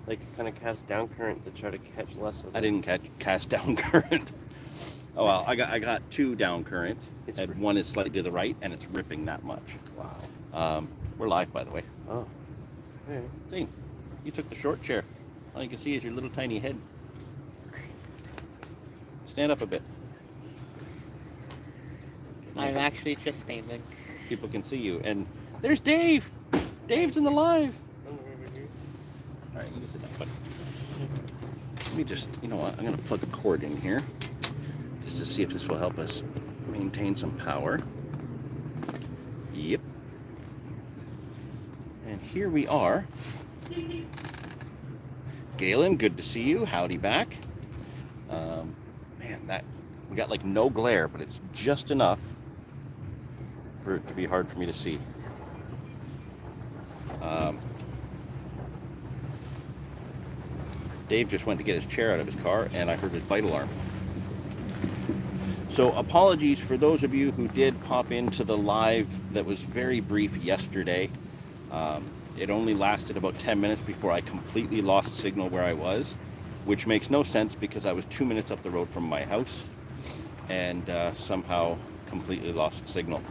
Like kind of cast down current to try to catch less of I it. didn't cast down current. Oh well, What? I got two down currents, It's and one is slightly to the right, and it's ripping that much. wow. We're live, by the way. Oh. Okay. See, you took the short chair. All you can see is your little tiny head. Stand up a bit. I'm actually just standing. People can see you. And there's Dave. Dave's in the live. All right, you can sit down, buddy. Let me just, you know what? I'm going to plug a cord in here just to see if this will help us maintain some power. Yep. And here we are. Galen, good to see you. Howdy back. Man, that we got like no glare, but it's just enough for it to be hard for me to see. Dave just went to get his chair out of his car, and I heard his bite alarm. So apologies for those of you who did pop into the live that was very brief yesterday. It only lasted about 10 minutes before I completely lost signal where I was, which makes no sense because I was 2 minutes up the road from my house and somehow completely lost signal.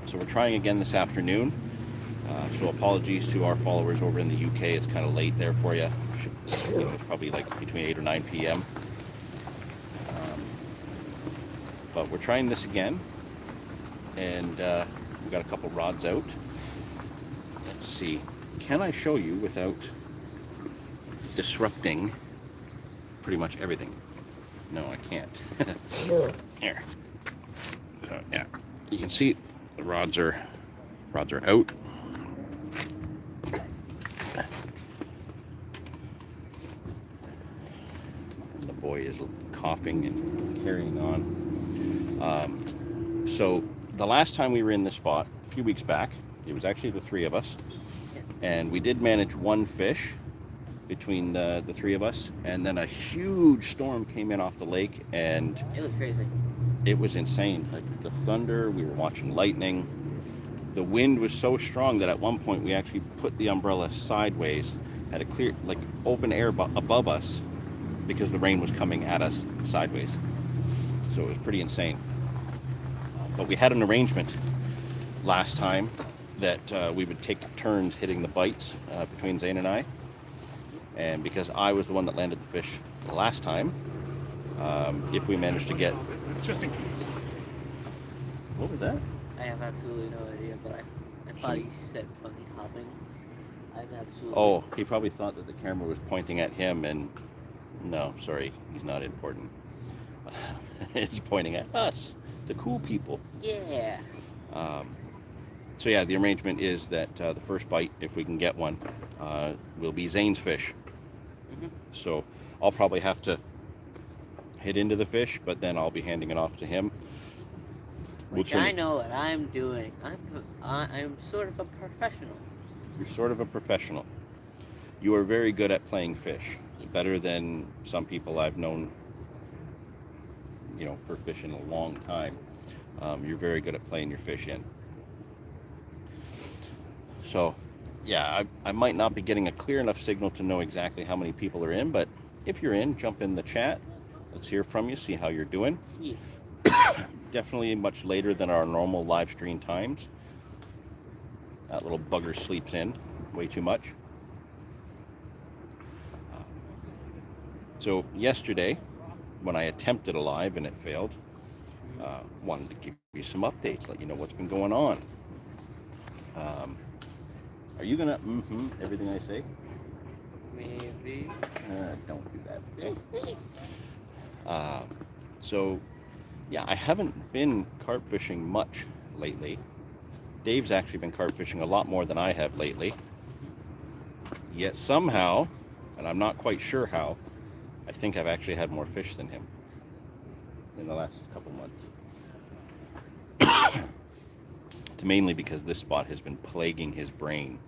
So we're trying again this afternoon. So apologies to our followers over in the UK. It's kind of late there for you. It's probably like between 8 or 9 p.m. But we're trying this again, and we've got a couple rods out. Let's see. Can I show you without disrupting pretty much everything? No, I can't. Here. Yeah, you can see the rods are out. The boy is coughing and carrying on. So the last time we were in this spot, a few weeks back, it was actually the three of us, and we did manage one fish between the three of us, and then a huge storm came in off the lake, and It was crazy. it was insane. Like the thunder, we were watching lightning. The wind was so strong that at one point we actually put the umbrella sideways, had a clear, like open air above us, because the rain was coming at us sideways. So it was pretty insane. But we had an arrangement last time that we would take turns hitting the bites between Zane and I. And because I was the one that landed the fish the last time, if we managed to get... Just in case. What was that? I have absolutely no idea, but I thought he said bunny hopping. I have absolutely. Oh, he probably thought that the camera was pointing at him, and no, sorry, he's not important. It's pointing at us, the cool people. Yeah. So yeah, the arrangement is that the first bite, if we can get one, will be Zane's fish. Mm-hmm. So I'll probably have to hit into the fish, but then I'll be handing it off to him. Which I know what I'm doing. I'm sort of a professional. You're sort of a professional. You are very good at playing fish. Better than some people I've known, you know, for fishing a long time. You're very good at playing your fish in. So, yeah, I might not be getting a clear enough signal to know exactly how many people are in, but if you're in, jump in the chat. Let's hear from you, see how you're doing. Yeah. Definitely much later than our normal live stream times. That little bugger sleeps in way too much. So yesterday, when I attempted a live and it failed, wanted to give you some updates, let you know what's been going on. Are you gonna everything I say? Maybe. Don't do that. So, yeah, I haven't been carp fishing much lately. Dave's actually been carp fishing a lot more than I have lately. Yet somehow, and I'm not quite sure how, I think I've actually had more fish than him in the last couple months. It's mainly because this spot has been plaguing his brain.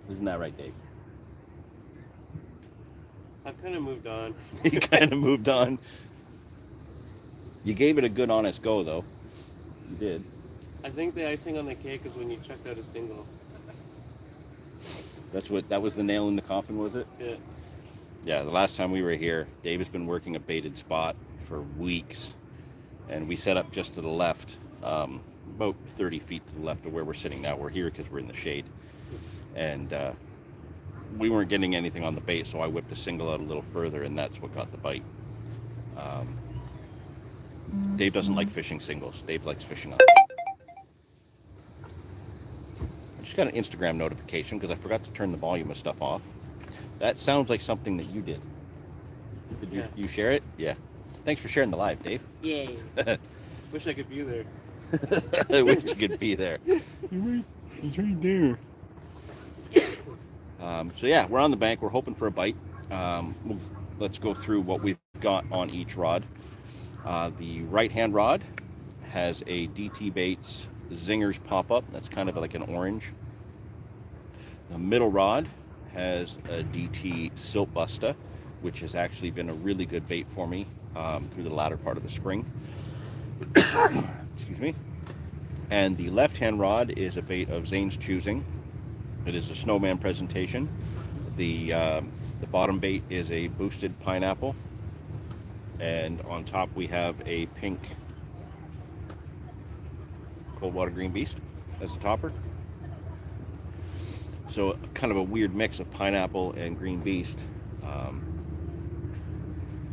Isn't that right, Dave? I've kind of moved on. He kind of moved on. You gave it a good honest go, though. You did. I think the icing on the cake is when you checked out a single. That was the nail in the coffin, was it? Yeah. Yeah, the last time we were here, Dave has been working a baited spot for weeks, and we set up just to the left, about 30 feet to the left of where we're sitting now. We're here because we're in the shade, and we weren't getting anything on the bait, so I whipped a single out a little further, and that's what got the bite. Dave doesn't like fishing singles. Dave likes fishing on bait. I just got an Instagram notification because I forgot to turn the volume of stuff off. That sounds like something that you did. Did you share it? Yeah. Thanks for sharing the live, Dave. Yay. Wish I could be there. I wish you could be there. He's right there. So yeah, we're on the bank. We're hoping for a bite. Let's go through what we've got on each rod. The right-hand rod has a DT Baits Zingers pop-up. That's kind of like an orange. The middle rod has a DT Silt Busta, which has actually been a really good bait for me through the latter part of the spring. Excuse me. And the left-hand rod is a bait of Zane's choosing. It is a snowman presentation. The bottom bait is a boosted pineapple, and on top we have a pink cold water green beast as a topper. So kind of a weird mix of pineapple and green beast,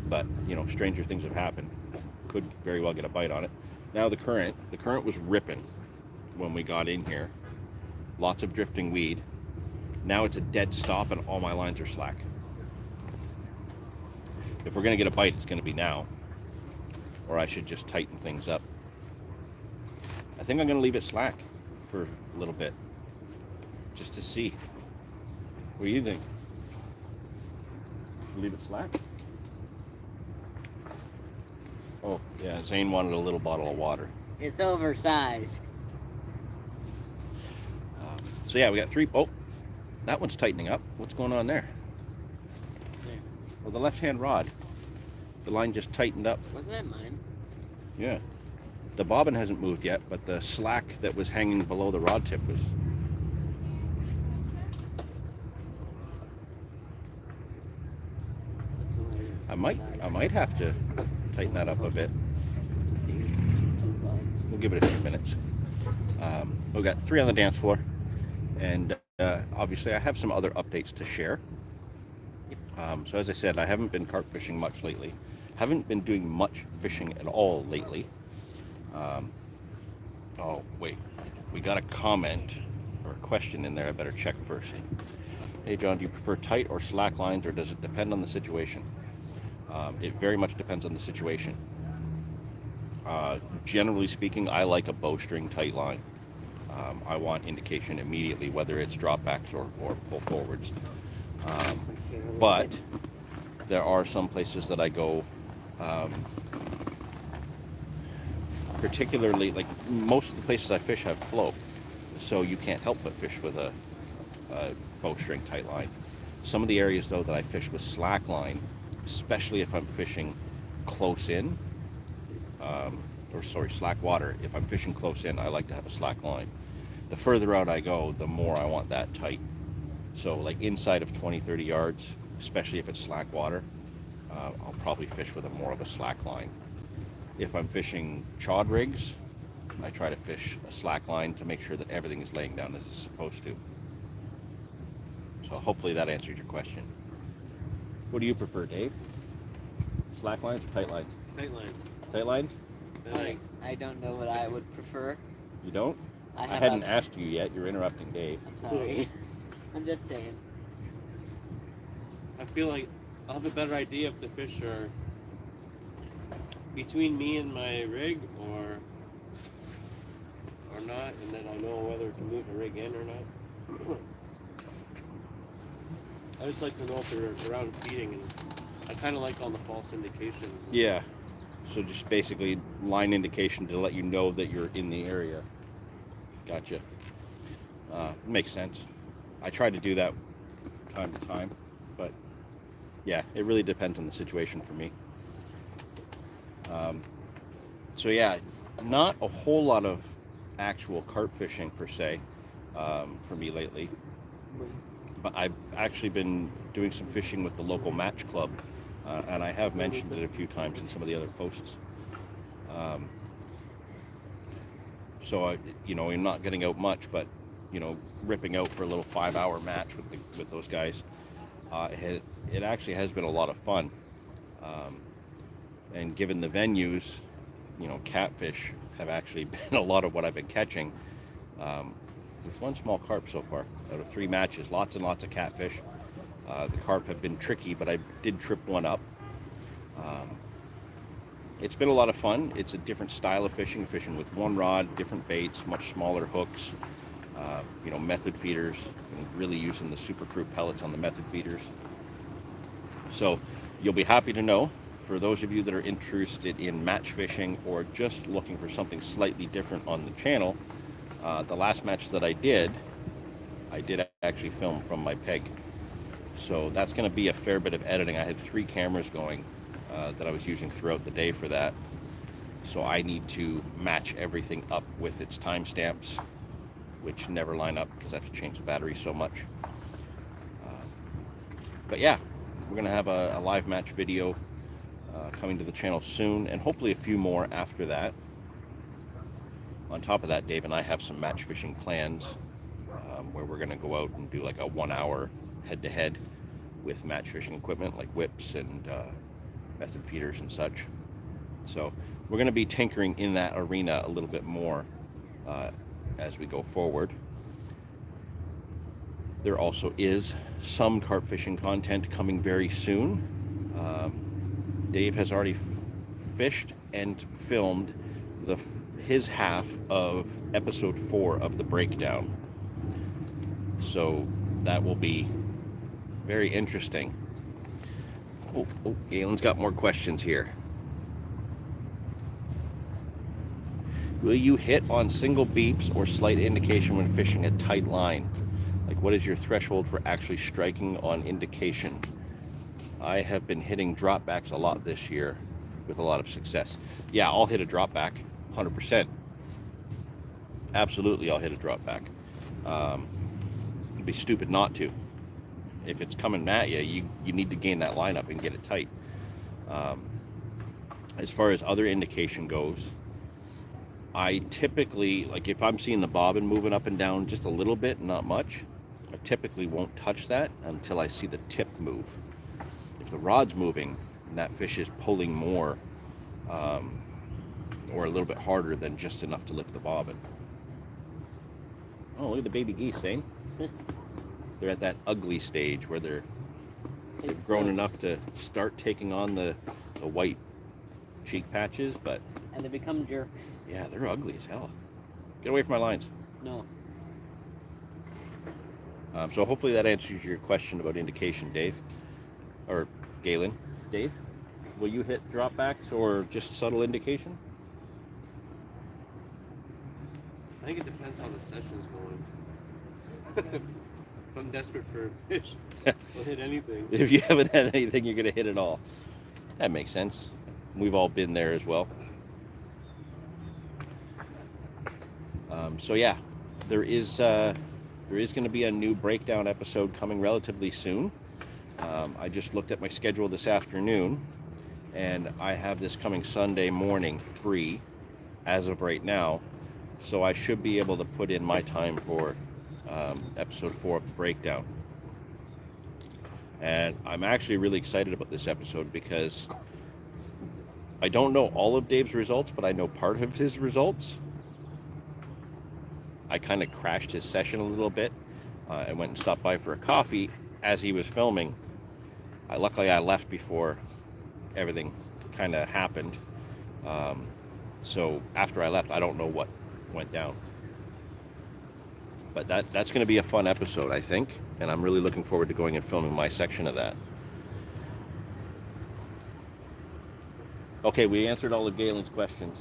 but you know, stranger things have happened. Could very well get a bite on it. Now the current was ripping when we got in here. Lots of drifting weed. Now it's a dead stop and all my lines are slack. If we're gonna get a bite, it's gonna be now, or I should just tighten things up. I think I'm gonna leave it slack for a little bit, just to see. What do you think? Leave it slack? Oh, yeah, Zane wanted a little bottle of water. It's oversized. So yeah, we got three. Oh, that one's tightening up. What's going on there? There. Well, the left-hand rod. The line just tightened up. Wasn't that mine? Yeah. The bobbin hasn't moved yet, but the slack that was hanging below the rod tip was... I might have to tighten that up a bit. We'll give it a few minutes. We've got 3 on the dance floor, and obviously I have some other updates to share. So as I said, I haven't been carp fishing much lately. Haven't been doing much fishing at all lately. Oh wait, we got a comment or a question in there. I better check first. Hey John, do you prefer tight or slack lines, or does it depend on the situation? It very much depends on the situation. Generally speaking, I like a bowstring tight line. I want indication immediately whether it's dropbacks or pull forwards. But there are some places that I go, particularly, like most of the places I fish have flow, so you can't help but fish with a bowstring tight line. Some of the areas though that I fish with slack line, especially if I'm fishing close in, slack water. If I'm fishing close in, I like to have a slack line. The further out I go, the more I want that tight. So like inside of 20-30 yards, especially if it's slack water, I'll probably fish with more of a slack line. If I'm fishing chod rigs, I try to fish a slack line to make sure that everything is laying down as it's supposed to. So hopefully that answered your question. What do you prefer, Dave? Slack lines or tight lines? Tight lines. Tight lines? I don't know what I would prefer. You don't? I have hadn't asked you yet. You're interrupting Dave. I'm sorry. I'm just saying. I feel like I'll have a better idea if the fish are between me and my rig or not, and then I know whether to move the rig in or not. I just like to know if they're around feeding, and I kind of like all the false indications. Yeah. So just basically line indication to let you know that you're in the area. Gotcha. Makes sense. I try to do that time to time, but yeah, it really depends on the situation for me. So yeah, not a whole lot of actual carp fishing per se for me lately, but I've actually been doing some fishing with the local match club, and I have mentioned it a few times in some of the other posts. So I'm not getting out much, but ripping out for a little 5-hour match with those guys, it actually has been a lot of fun. And given the venues, catfish have actually been a lot of what I've been catching. With one small carp so far out of 3 matches, lots and lots of catfish. The carp have been tricky, but I did trip one up. It's been a lot of fun. It's a different style of fishing with one rod, different baits, much smaller hooks, method feeders, and really using the Super Fruit pellets on the method feeders. So you'll be happy to know, for those of you that are interested in match fishing or just looking for something slightly different on the channel, the last match that I did actually film from my peg. So that's going to be a fair bit of editing. I had 3 cameras going that I was using throughout the day for that. So I need to match everything up with its timestamps, which never line up because I have to change the battery so much. But yeah, we're going to have a live match video coming to the channel soon, and hopefully a few more after that. On top of that, Dave and I have some match fishing plans where we're going to go out and do like a 1-hour head-to-head with match fishing equipment like whips and method feeders and such. So we're going to be tinkering in that arena a little bit more as we go forward. There also is some carp fishing content coming very soon. Dave has already fished and filmed his half of episode 4 of the breakdown. So that will be very interesting. Oh, Galen's got more questions here. Will you hit on single beeps or slight indication when fishing a tight line? Like, what is your threshold for actually striking on indication? I have been hitting dropbacks a lot this year with a lot of success. Yeah, I'll hit a dropback, 100%. Absolutely, I'll hit a dropback. It'd be stupid not to. If it's coming at you, you need to gain that lineup and get it tight. As far as other indication goes, I typically, like if I'm seeing the bobbin moving up and down just a little bit, not much, I typically won't touch that until I see the tip move. If the rod's moving and that fish is pulling more or a little bit harder than just enough to lift the bobbin. Oh, look at the baby geese, eh? They're at that ugly stage where they've grown enough to start taking on the white cheek patches, but... And they become jerks. Yeah, they're ugly as hell. Get away from my lines. No. So hopefully that answers your question about indication, Dave. Or Galen. Dave, will you hit dropbacks or just subtle indication? I think it depends how the session's going. If I'm desperate for a fish, I'll hit anything. If you haven't had anything, you're going to hit it all. That makes sense. We've all been there as well. So yeah, there is going to be a new breakdown episode coming relatively soon. I just looked at my schedule this afternoon, and I have this coming Sunday morning free as of right now. So I should be able to put in my time for episode 4 of the breakdown. And I'm actually really excited about this episode because I don't know all of Dave's results, but I know part of his results. I kind of crashed his session a little bit. I went and stopped by for a coffee as he was filming. Luckily, I left before everything kind of happened. So after I left, I don't know what went down. But that's going to be a fun episode, I think. And I'm really looking forward to going and filming my section of that. Okay, we answered all of Galen's questions.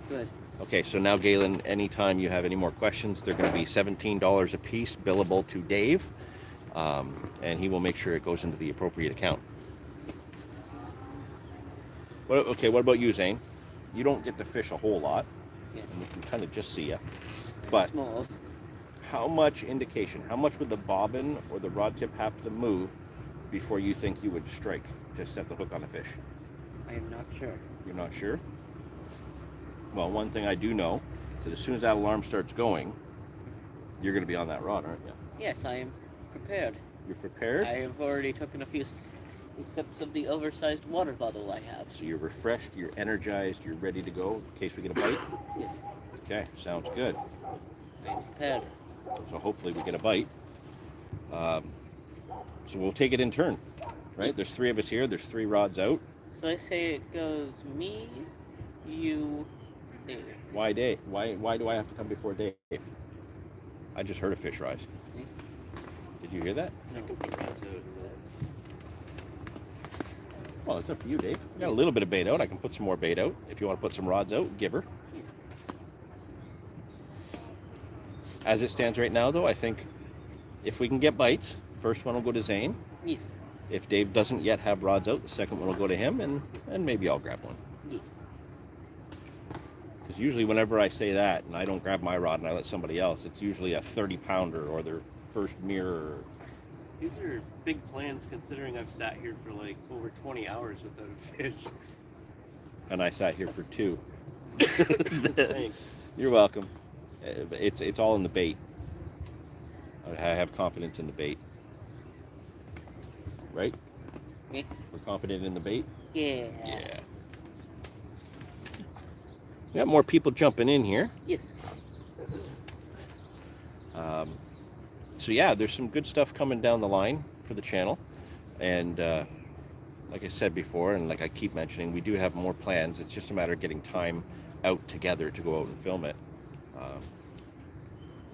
Good. Okay, so now Galen, anytime you have any more questions, they're going to be $17 a piece, billable to Dave, and he will make sure it goes into the appropriate account. Okay, what about you, Zane? You don't get to fish a whole lot, Yeah. and we can kind of just see you. But Small. how much indication, how much would the bobbin or the rod tip have to move before you think you would strike to set the hook on a fish? I am not sure. You're not sure? Well, one thing I do know is that as soon as that alarm starts going, you're going to be on that rod, aren't you? Yes, I am prepared. You're prepared? I have already taken a few sips of the oversized water bottle I have. So you're refreshed, you're energized, you're ready to go in case we get a bite? Yes, Okay, sounds good. I am prepared. So hopefully we get a bite. So we'll take it in turn, right? There's 3 of us here. There's 3 rods out. So I say it goes me, you, Dave. Why Dave? Why do I have to come before Dave? I just heard a fish rise. Did you hear that? No. I can put rods out in that. Well, it's up to you, Dave. I got a little bit of bait out. I can put some more bait out. If you want to put some rods out, give her. As it stands right now, though, I think if we can get bites, first one will go to Zane. Yes. If Dave doesn't yet have rods out, the second one will go to him, and maybe I'll grab one. Yes. Because usually whenever I say that and I don't grab my rod and I let somebody else, it's usually a 30-pounder or their first mirror. These are big plans considering I've sat here for like over 20 hours without a fish. And I sat here for 2. Thanks. You're welcome. It's all in the bait. I have confidence in the bait. Right? Yeah. We're confident in the bait? Yeah. Yeah. We got more people jumping in here. Yes. So yeah, there's some good stuff coming down the line for the channel. And like I said before, and like I keep mentioning, we do have more plans. It's just a matter of getting time out together to go out and film it.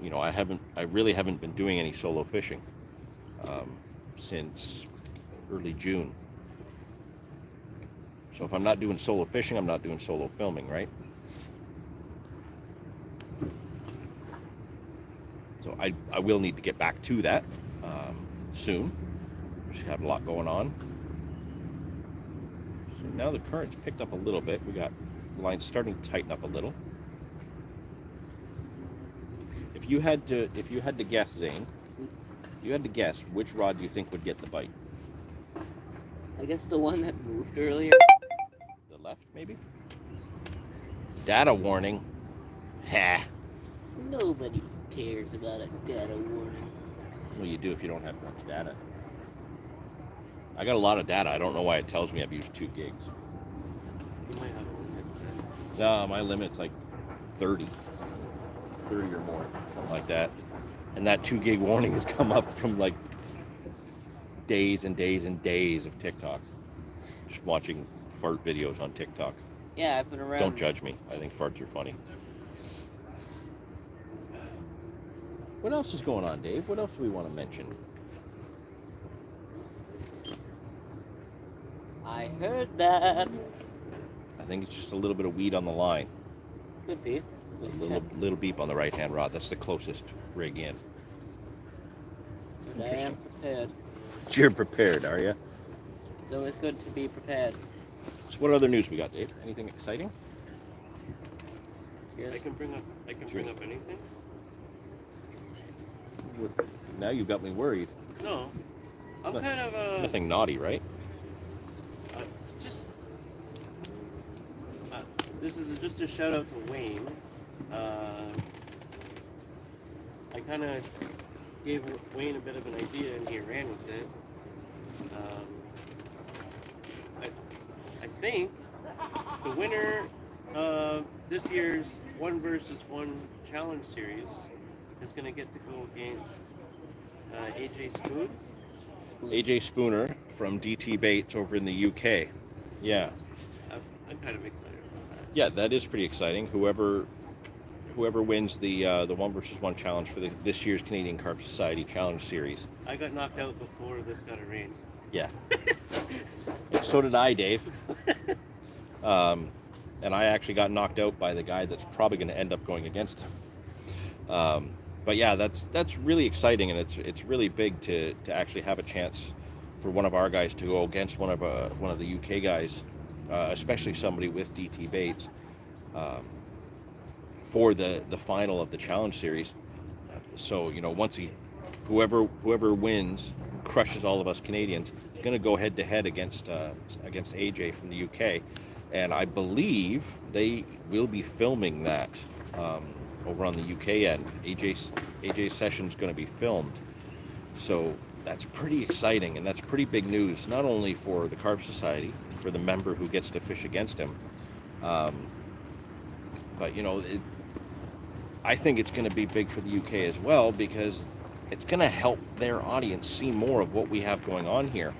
You know, I really haven't been doing any solo fishing since early June. So if I'm not doing solo fishing, I'm not doing solo filming, right? So I will need to get back to that soon. Just have a lot going on. So now the current's picked up a little bit. We got lines starting to tighten up a little. If you had to guess, Zane, you had to guess which rod do you think would get the bite? I guess the one that moved earlier. The left, maybe? Data warning. Ha! Nobody cares about a data warning. Well, you do if you don't have much data. I got a lot of data. I don't know why it tells me I've used 2 gigs. You might have a limit then. No, my limit's like 30 or more, something like that. And that 2 gig warning has come up from like days and days and days of TikTok. Just watching fart videos on TikTok. Yeah, I've been around. Don't judge me. I think farts are funny. What else is going on, Dave? What else do we want to mention? I heard that. I think it's just a little bit of weed on the line. Could be. A little beep on the right-hand rod. That's the closest rig in. But I am prepared. You're prepared, are you? It's always good to be prepared. So what other news we got, Dave? Anything exciting? Yes. I can bring up anything. Now you've got me worried. No, I'm kind of Nothing naughty, right? just. This is just a shout out to Wayne. I kind of gave Wayne a bit of an idea, and he ran with it. I think the winner of this year's 1 versus 1 challenge series is going to get to go against AJ Spoons. AJ Spooner from DT Baits over in the UK. Yeah. I'm kind of excited about that. Yeah, that is pretty exciting. Whoever wins the 1 versus 1 challenge for this year's Canadian Carp Society Challenge Series. I got knocked out before this got arranged. Yeah. So did I, Dave. And I actually got knocked out by the guy that's probably going to end up going against him. But yeah, that's really exciting, and it's really big to actually have a chance for one of our guys to go against one of the UK guys, especially somebody with DT Baits, for the final of the challenge series. So once whoever wins, crushes all of us Canadians, is going to go head to head against AJ from the UK, and I believe they will be filming that over on the UK end. AJ's session's going to be filmed, so that's pretty exciting, and that's pretty big news, not only for the Carp Society, for the member who gets to fish against him, but I think it's going to be big for the UK as well, because it's going to help their audience see more of what we have going on here.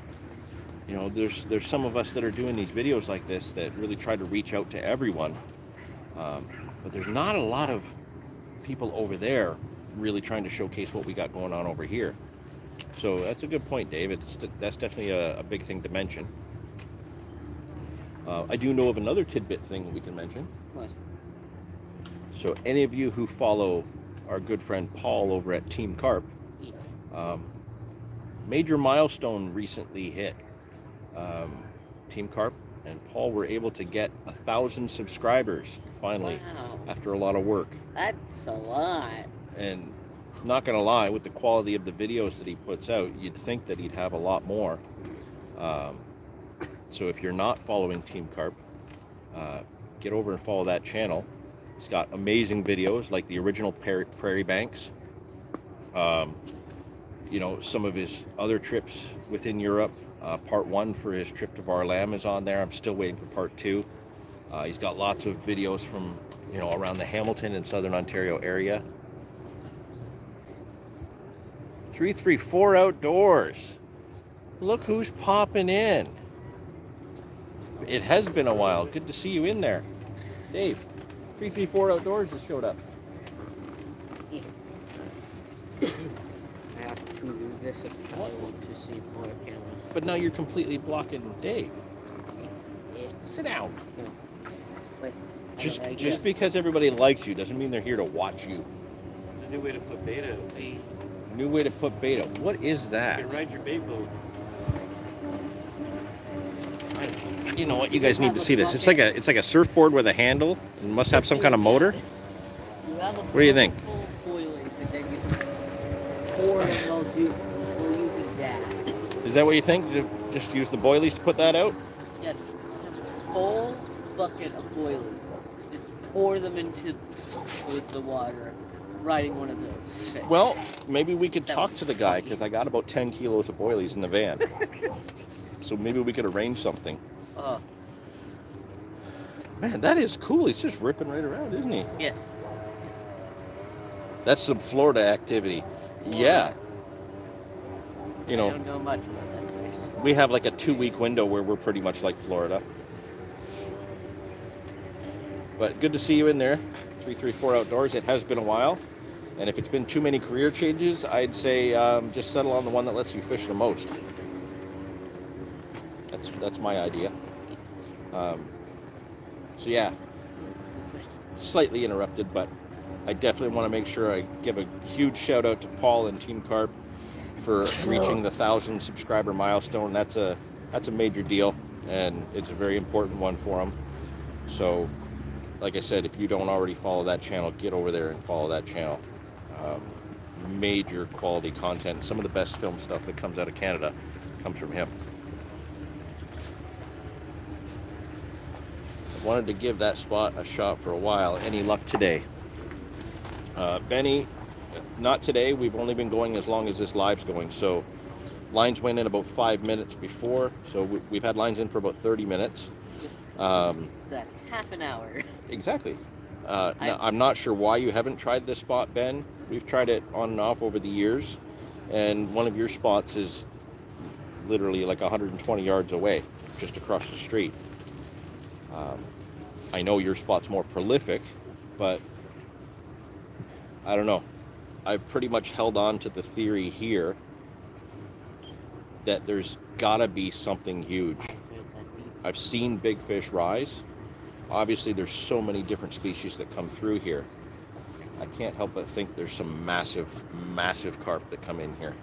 There's some of us that are doing these videos like this that really try to reach out to everyone, but there's not a lot of people over there really trying to showcase what we got going on over here. So that's a good point, Dave. That's definitely a big thing to mention. I do know of another tidbit thing we can mention. What? So any of you who follow our good friend Paul over at Team Carp, major milestone recently hit. Team Carp and Paul were able to get 1,000 subscribers finally. Wow. After a lot of work. That's a lot. And not gonna lie, with the quality of the videos that he puts out, you'd think that he'd have a lot more. So if you're not following Team Carp, get over and follow that channel. He's got amazing videos like the original Prairie Banks. Some of his other trips within Europe. Part 1 for his trip to Varlam is on there. I'm still waiting for part 2. He's got lots of videos from around the Hamilton and Southern Ontario area. 334 Outdoors. Look who's popping in. It has been a while. Good to see you in there. Dave, 334 Outdoors has showed up. I have to do this if I want to see more cameras. But now you're completely blocking Dave. Sit down. No. Wait. Just because everybody likes you doesn't mean they're here to watch you. It's a new way to put beta. New way to put beta. What is You that? can ride your bait boat. You know what? You guys need to see this. It's like a surfboard with a handle. It must have some kind of motor. What do you think? We'll use it that. Is that what you think? Just use the boilies to put that out? Yes. Full bucket of boilies. Just pour them into the water. Riding one of those. Well, maybe we could That talk was to the guy, funny. because I got about 10 kilos of boilies in the van. So maybe we could arrange something. Man, that is cool. He's just ripping right around, isn't he? Yes. That's some Florida activity. Yeah. I don't know much about that place. We have like a 2-week window where we're pretty much like Florida. But good to see you in there. 334 Outdoors. It has been a while. And if it's been too many career changes, I'd say just settle on the one that lets you fish the most. That's my idea. So yeah, slightly interrupted, but I definitely want to make sure I give a huge shout out to Paul and Team Carp for reaching the 1,000 subscriber milestone. That's a major deal, and it's a very important one for them. So, like I said, if you don't already follow that channel, get over there and follow that channel. Major quality content. Some of the best film stuff that comes out of Canada comes from him. Wanted to give that spot a shot for a while. Any luck today? Benny, not today. We've only been going as long as this live's going. So lines went in about 5 minutes before. So we've had lines in for about 30 minutes. So that's half an hour. Exactly. Now, I'm not sure why you haven't tried this spot, Ben. We've tried it on and off over the years. And one of your spots is literally like 120 yards away, just across the street. I know your spot's more prolific, but I don't know. I've pretty much held on to the theory here that there's gotta be something huge. I've seen big fish rise. Obviously, there's so many different species that come through here. I can't help but think there's some massive, massive carp that come in here.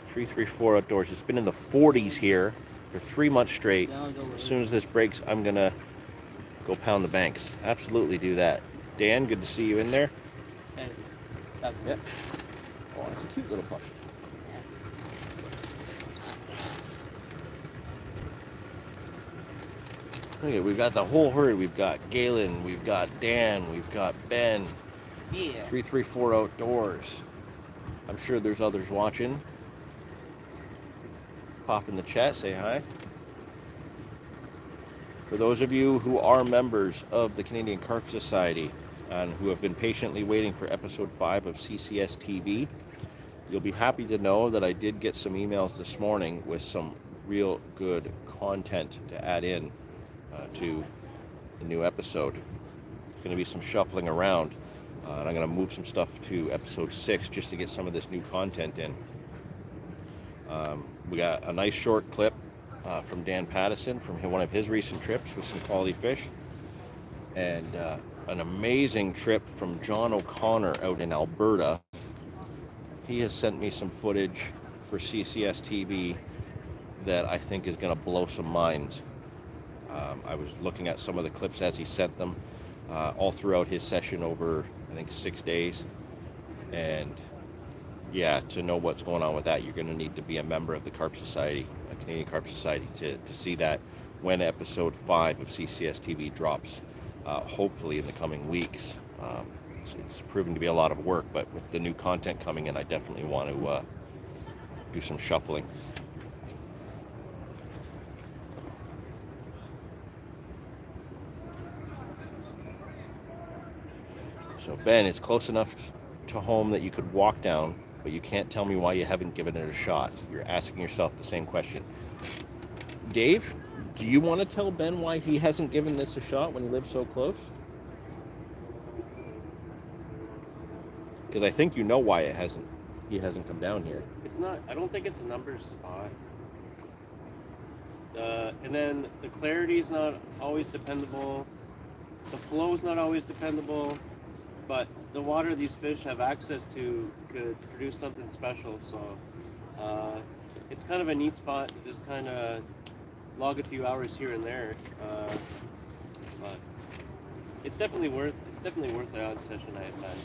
334 Outdoors. It's been in the 40s here for 3 months straight. Now go As soon as this breaks, I'm gonna go pound the banks. Absolutely do that. Dan, good to see you in there. And that's Yep. Oh, it's a cute little puppy. Okay, we've got the whole herd. We've got Galen, we've got Dan, we've got Ben. Yeah. 334 Outdoors. I'm sure there's others watching. Pop in the chat, say hi. For those of you who are members of the Canadian Carp Society and who have been patiently waiting for episode 5 of CCS TV, you'll be happy to know that I did get some emails this morning with some real good content to add in to the new episode. There's going to be some shuffling around, and I'm going to move some stuff to episode 6 just to get some of this new content in. We got a nice short clip from Dan Pattison from one of his recent trips with some quality fish, and an amazing trip from John O'Connor out in Alberta. He has sent me some footage for CCS TV that I think is going to blow some minds. I was looking at some of the clips as he sent them all throughout his session over, I think, 6 days. And yeah, to know what's going on with that, you're going to need to be a member of the Carp Society, Canadian Carp Society, to see that when episode 5 of CCS TV drops, hopefully in the coming weeks. It's proven to be a lot of work, but with the new content coming in, I definitely want to do some shuffling. So Ben, it's close enough to home that you could walk down, but you can't tell me why you haven't given it a shot. You're asking yourself the same question. Dave, do you want to tell Ben why he hasn't given this a shot when he lives so close? Because I think you know why he hasn't come down here. It's not. I don't think it's a numbers spot. And then the clarity's not always dependable. The flow's not always dependable. But the water these fish have access to could produce something special. So it's kind of a neat spot to just kind of log a few hours here and there. But it's definitely worth the odd session I have had.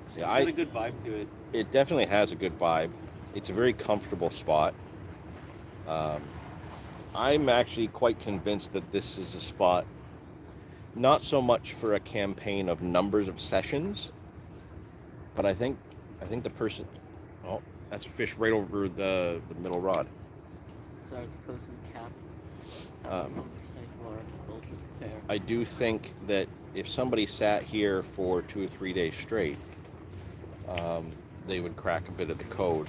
It's got a good vibe to it. It definitely has a good vibe. It's a very comfortable spot. I'm actually quite convinced that this is a spot not so much for a campaign of numbers of sessions, but I think the person, oh, that's a fish right over the middle rod. Sorry, it's close in cap. I do think that if somebody sat here for 2 or 3 days straight, they would crack a bit of the code.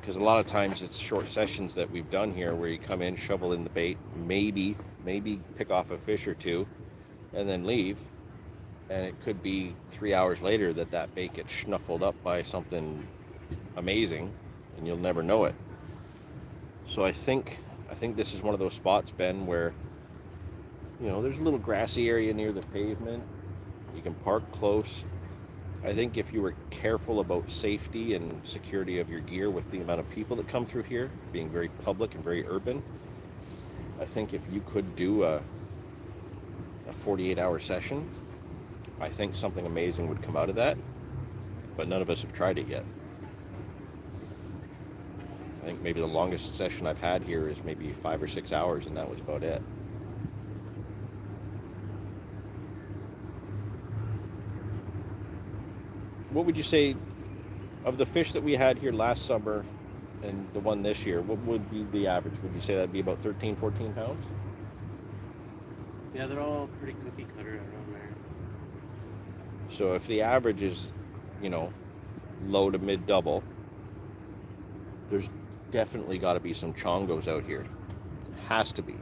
Because a lot of times it's short sessions that we've done here where you come in, shovel in the bait, maybe pick off a fish or two, and then leave. And it could be 3 hours later that bait gets snuffled up by something amazing, and you'll never know it. So I think this is one of those spots, Ben, where there's a little grassy area near the pavement. You can park close. I think if you were careful about safety and security of your gear with the amount of people that come through here, being very public and very urban, I think if you could do a 48-hour session, I think something amazing would come out of that. But none of us have tried it yet. I think maybe the longest session I've had here is maybe 5 or 6 hours, and that was about it. What would you say of the fish that we had here last summer and the one this year? What would be the average? Would you say that'd be about 13, 14 pounds? Yeah, they're all pretty cookie cutter around there. So if the average is, low to mid double, there's definitely got to be some chongos out here. Has to be.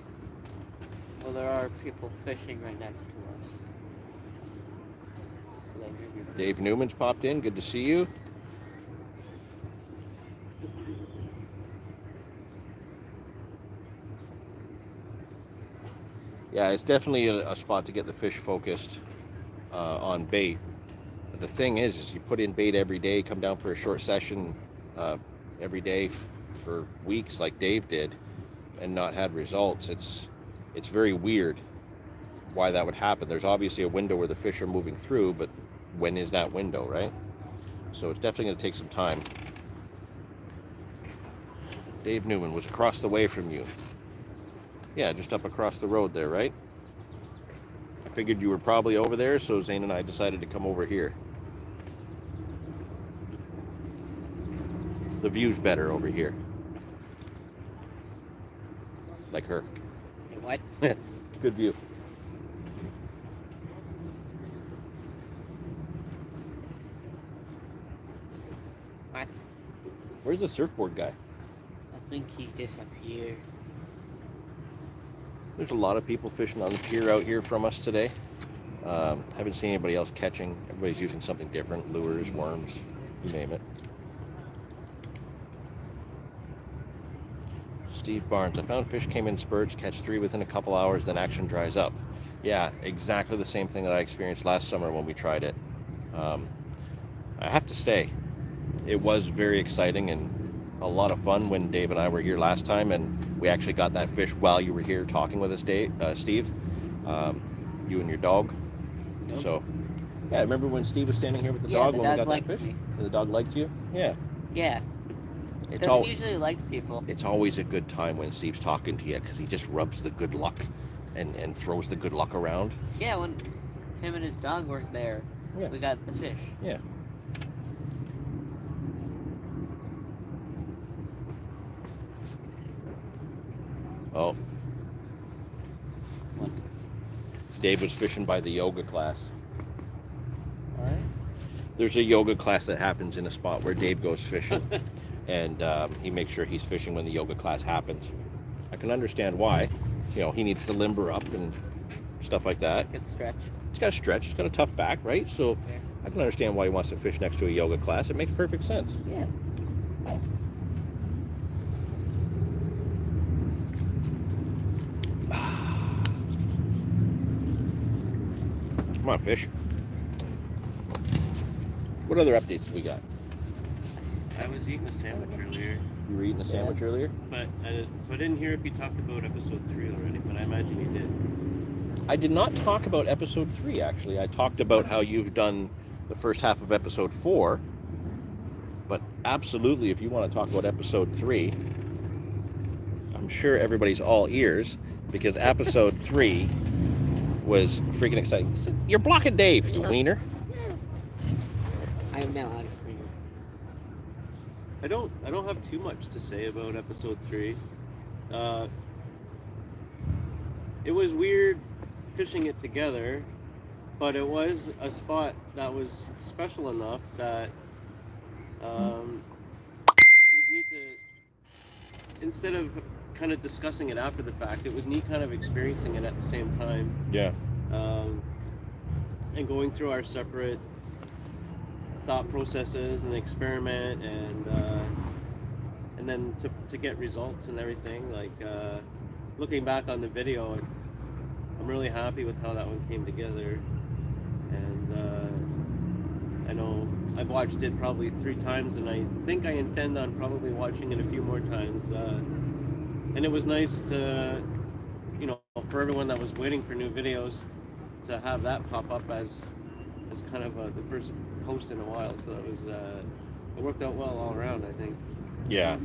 Well, there are people fishing right next to us. So that may be Dave Newman's popped in. Good to see you. Yeah, it's definitely a spot to get the fish focused on bait. But the thing is you put in bait every day, come down for a short session every day for weeks like Dave did and not had results. It's very weird why that would happen. There's obviously a window where the fish are moving through, but when is that window, right? So it's definitely going to take some time. Dave Newman was across the way from you. Yeah, just up across the road there, right? I figured you were probably over there, so Zane and I decided to come over here. The view's better over here. Like her. Hey, what? Good view. What? Where's the surfboard guy? I think he disappeared. There's a lot of people fishing on the pier out here from us today. Haven't seen anybody else catching. Everybody's using something different. Lures, worms, you name it. Steve Barnes, I found fish came in spurts, catch 3 within a couple hours, then action dries up. Yeah, exactly the same thing that I experienced last summer when we tried it. I have to say, it was very exciting and a lot of fun when Dave and I were here last time, and we actually got that fish while you were here talking with us, Steve. You and your dog. Yep. So, yeah, remember when Steve was standing here with the Yeah, dog the when we dog got liked that fish? me. And the dog liked you? Yeah. Yeah. It's Doesn't all. usually like people. It's always a good time when Steve's talking to you because he just rubs the good luck and throws the good luck around. Yeah, when him and his dog were there, Yeah. we got the fish. Yeah. Oh. What? Dave was fishing by the yoga class. Alright. There's a yoga class that happens in a spot where Dave goes fishing. And he makes sure he's fishing when the yoga class happens. I can understand why. You know, he needs to limber up and stuff like that. Good stretch. He's got a stretch. He's got a tough back, right? So Yeah. I can understand why he wants to fish next to a yoga class. It makes perfect sense. Yeah. Come on, fish. What other updates do we got? I was eating a sandwich earlier, You were eating a sandwich earlier? but so I didn't hear if you talked about episode 3 already, but I imagine you did. I did not talk about episode 3, actually. I talked about how you've done the first half of episode 4. But absolutely, if you want to talk about episode 3, I'm sure everybody's all ears because episode 3 was freaking exciting. You're blocking Dave, you wiener. I am now out of cream. I don't have too much to say about episode 3. It was weird fishing it together, but it was a spot that was special enough that it was neat to, instead of kind of discussing it after the fact, it was neat kind of experiencing it at the same time, Yeah. and going through our separate thought processes and experiment and then to get results and everything. Like looking back on the video, I'm really happy with how that one came together, and I know I've watched it probably 3 times, and I think I intend on probably watching it a few more times, and it was nice to, you know, for everyone that was waiting for new videos, to have that pop up as kind of the first post in a while. So that was it worked out well all around, I think. Yeah,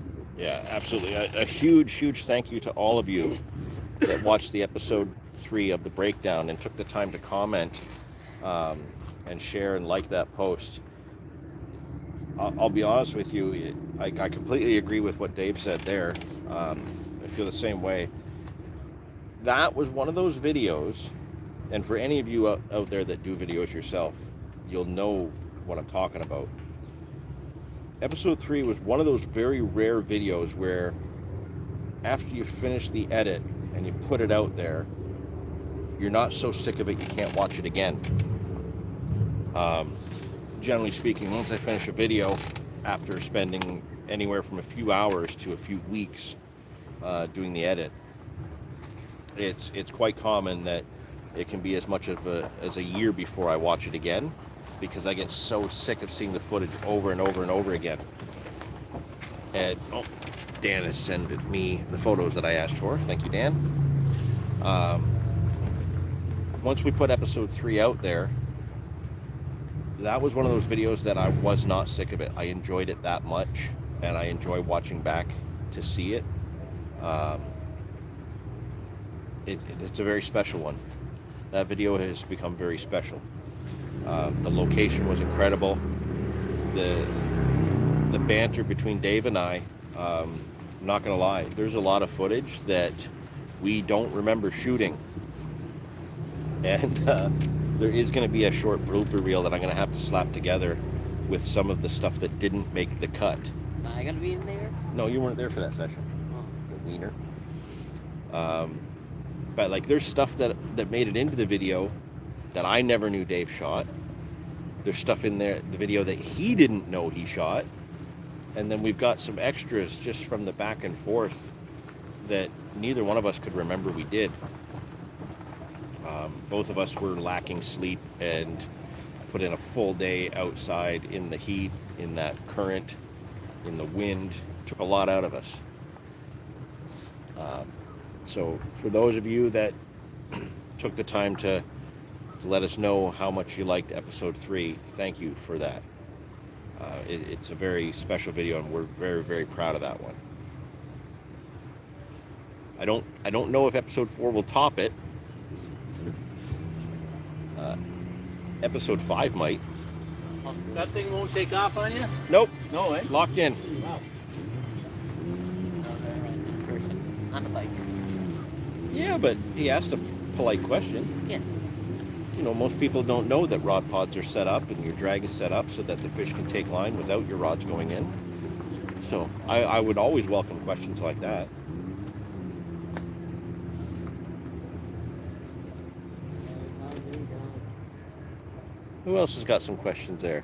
absolutely. A huge thank you to all of you that watched the episode 3 of the breakdown and took the time to comment and share and like that post. I'll be honest with you, I completely agree with what Dave said there. I feel the same way. That was one of those videos, and for any of you out there that do videos yourself, you'll know what I'm talking about. Episode 3 was one of those very rare videos where after you finish the edit and you put it out there, you're not so sick of it you can't watch it again. Generally speaking, once I finish a video, after spending anywhere from a few hours to a few weeks doing the edit, it's quite common that it can be as much as a year before I watch it again, because I get so sick of seeing the footage over and over and over again. And Dan has sent me the photos that I asked for. Thank you, Dan. Once we put episode 3 out there, that was one of those videos that I was not sick of it. I enjoyed it that much, and I enjoy watching back to see it. It's a very special one. That video has become very special. The location was incredible. The banter between Dave and I, I'm not gonna lie, there's a lot of footage that we don't remember shooting, and there is going to be a short blooper reel that I'm going to have to slap together with some of the stuff that didn't make the cut. Am I gonna be in there? No, you weren't there for that session. Oh. The wiener. But like, there's stuff that made it into the video that I never knew Dave shot. There's stuff in there, the video, that he didn't know he shot. And then we've got some extras just from the back and forth that neither one of us could remember we did. Both of us were lacking sleep and put in a full day outside in the heat, in that current, in the wind. Took a lot out of us. So for those of you that took the time to let us know how much you liked episode 3, thank you for that. It's a very special video, and we're very, very proud of that one. I don't know if episode 4 will top it. Episode 5 might. That thing won't take off on you? Nope. No, eh? It's locked in. Wow. No, they're right in person on the bike. Yeah, but he asked a polite question. Yes. You know, most people don't know that rod pods are set up and your drag is set up so that the fish can take line without your rods going in. So I would always welcome questions like that. Who else has got some questions there?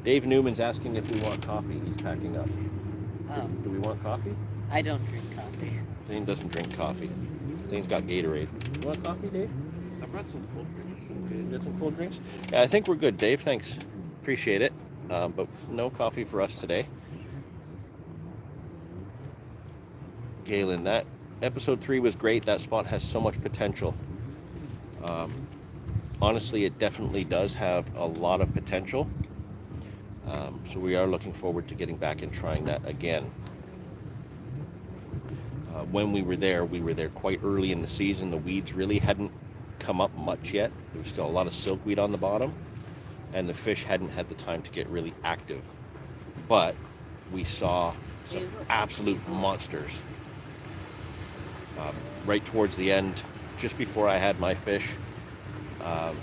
Dave Newman's asking if we want coffee. He's packing up. Oh, Do we want coffee? I don't drink coffee. Zane doesn't drink coffee. Zane's got Gatorade. You want coffee, Dave? I brought some cold drinks. You get some cold drinks? Yeah, I think we're good, Dave. Thanks. Appreciate it. But no coffee for us today. Galen, that episode 3 was great. That spot has so much potential. Honestly, it definitely does have a lot of potential. So we are looking forward to getting back and trying that again. When we were there quite early in the season. The weeds really hadn't come up much yet. There was still a lot of silkweed on the bottom, and the fish hadn't had the time to get really active. But we saw some absolute monsters. Right towards the end, just before I had my fish, a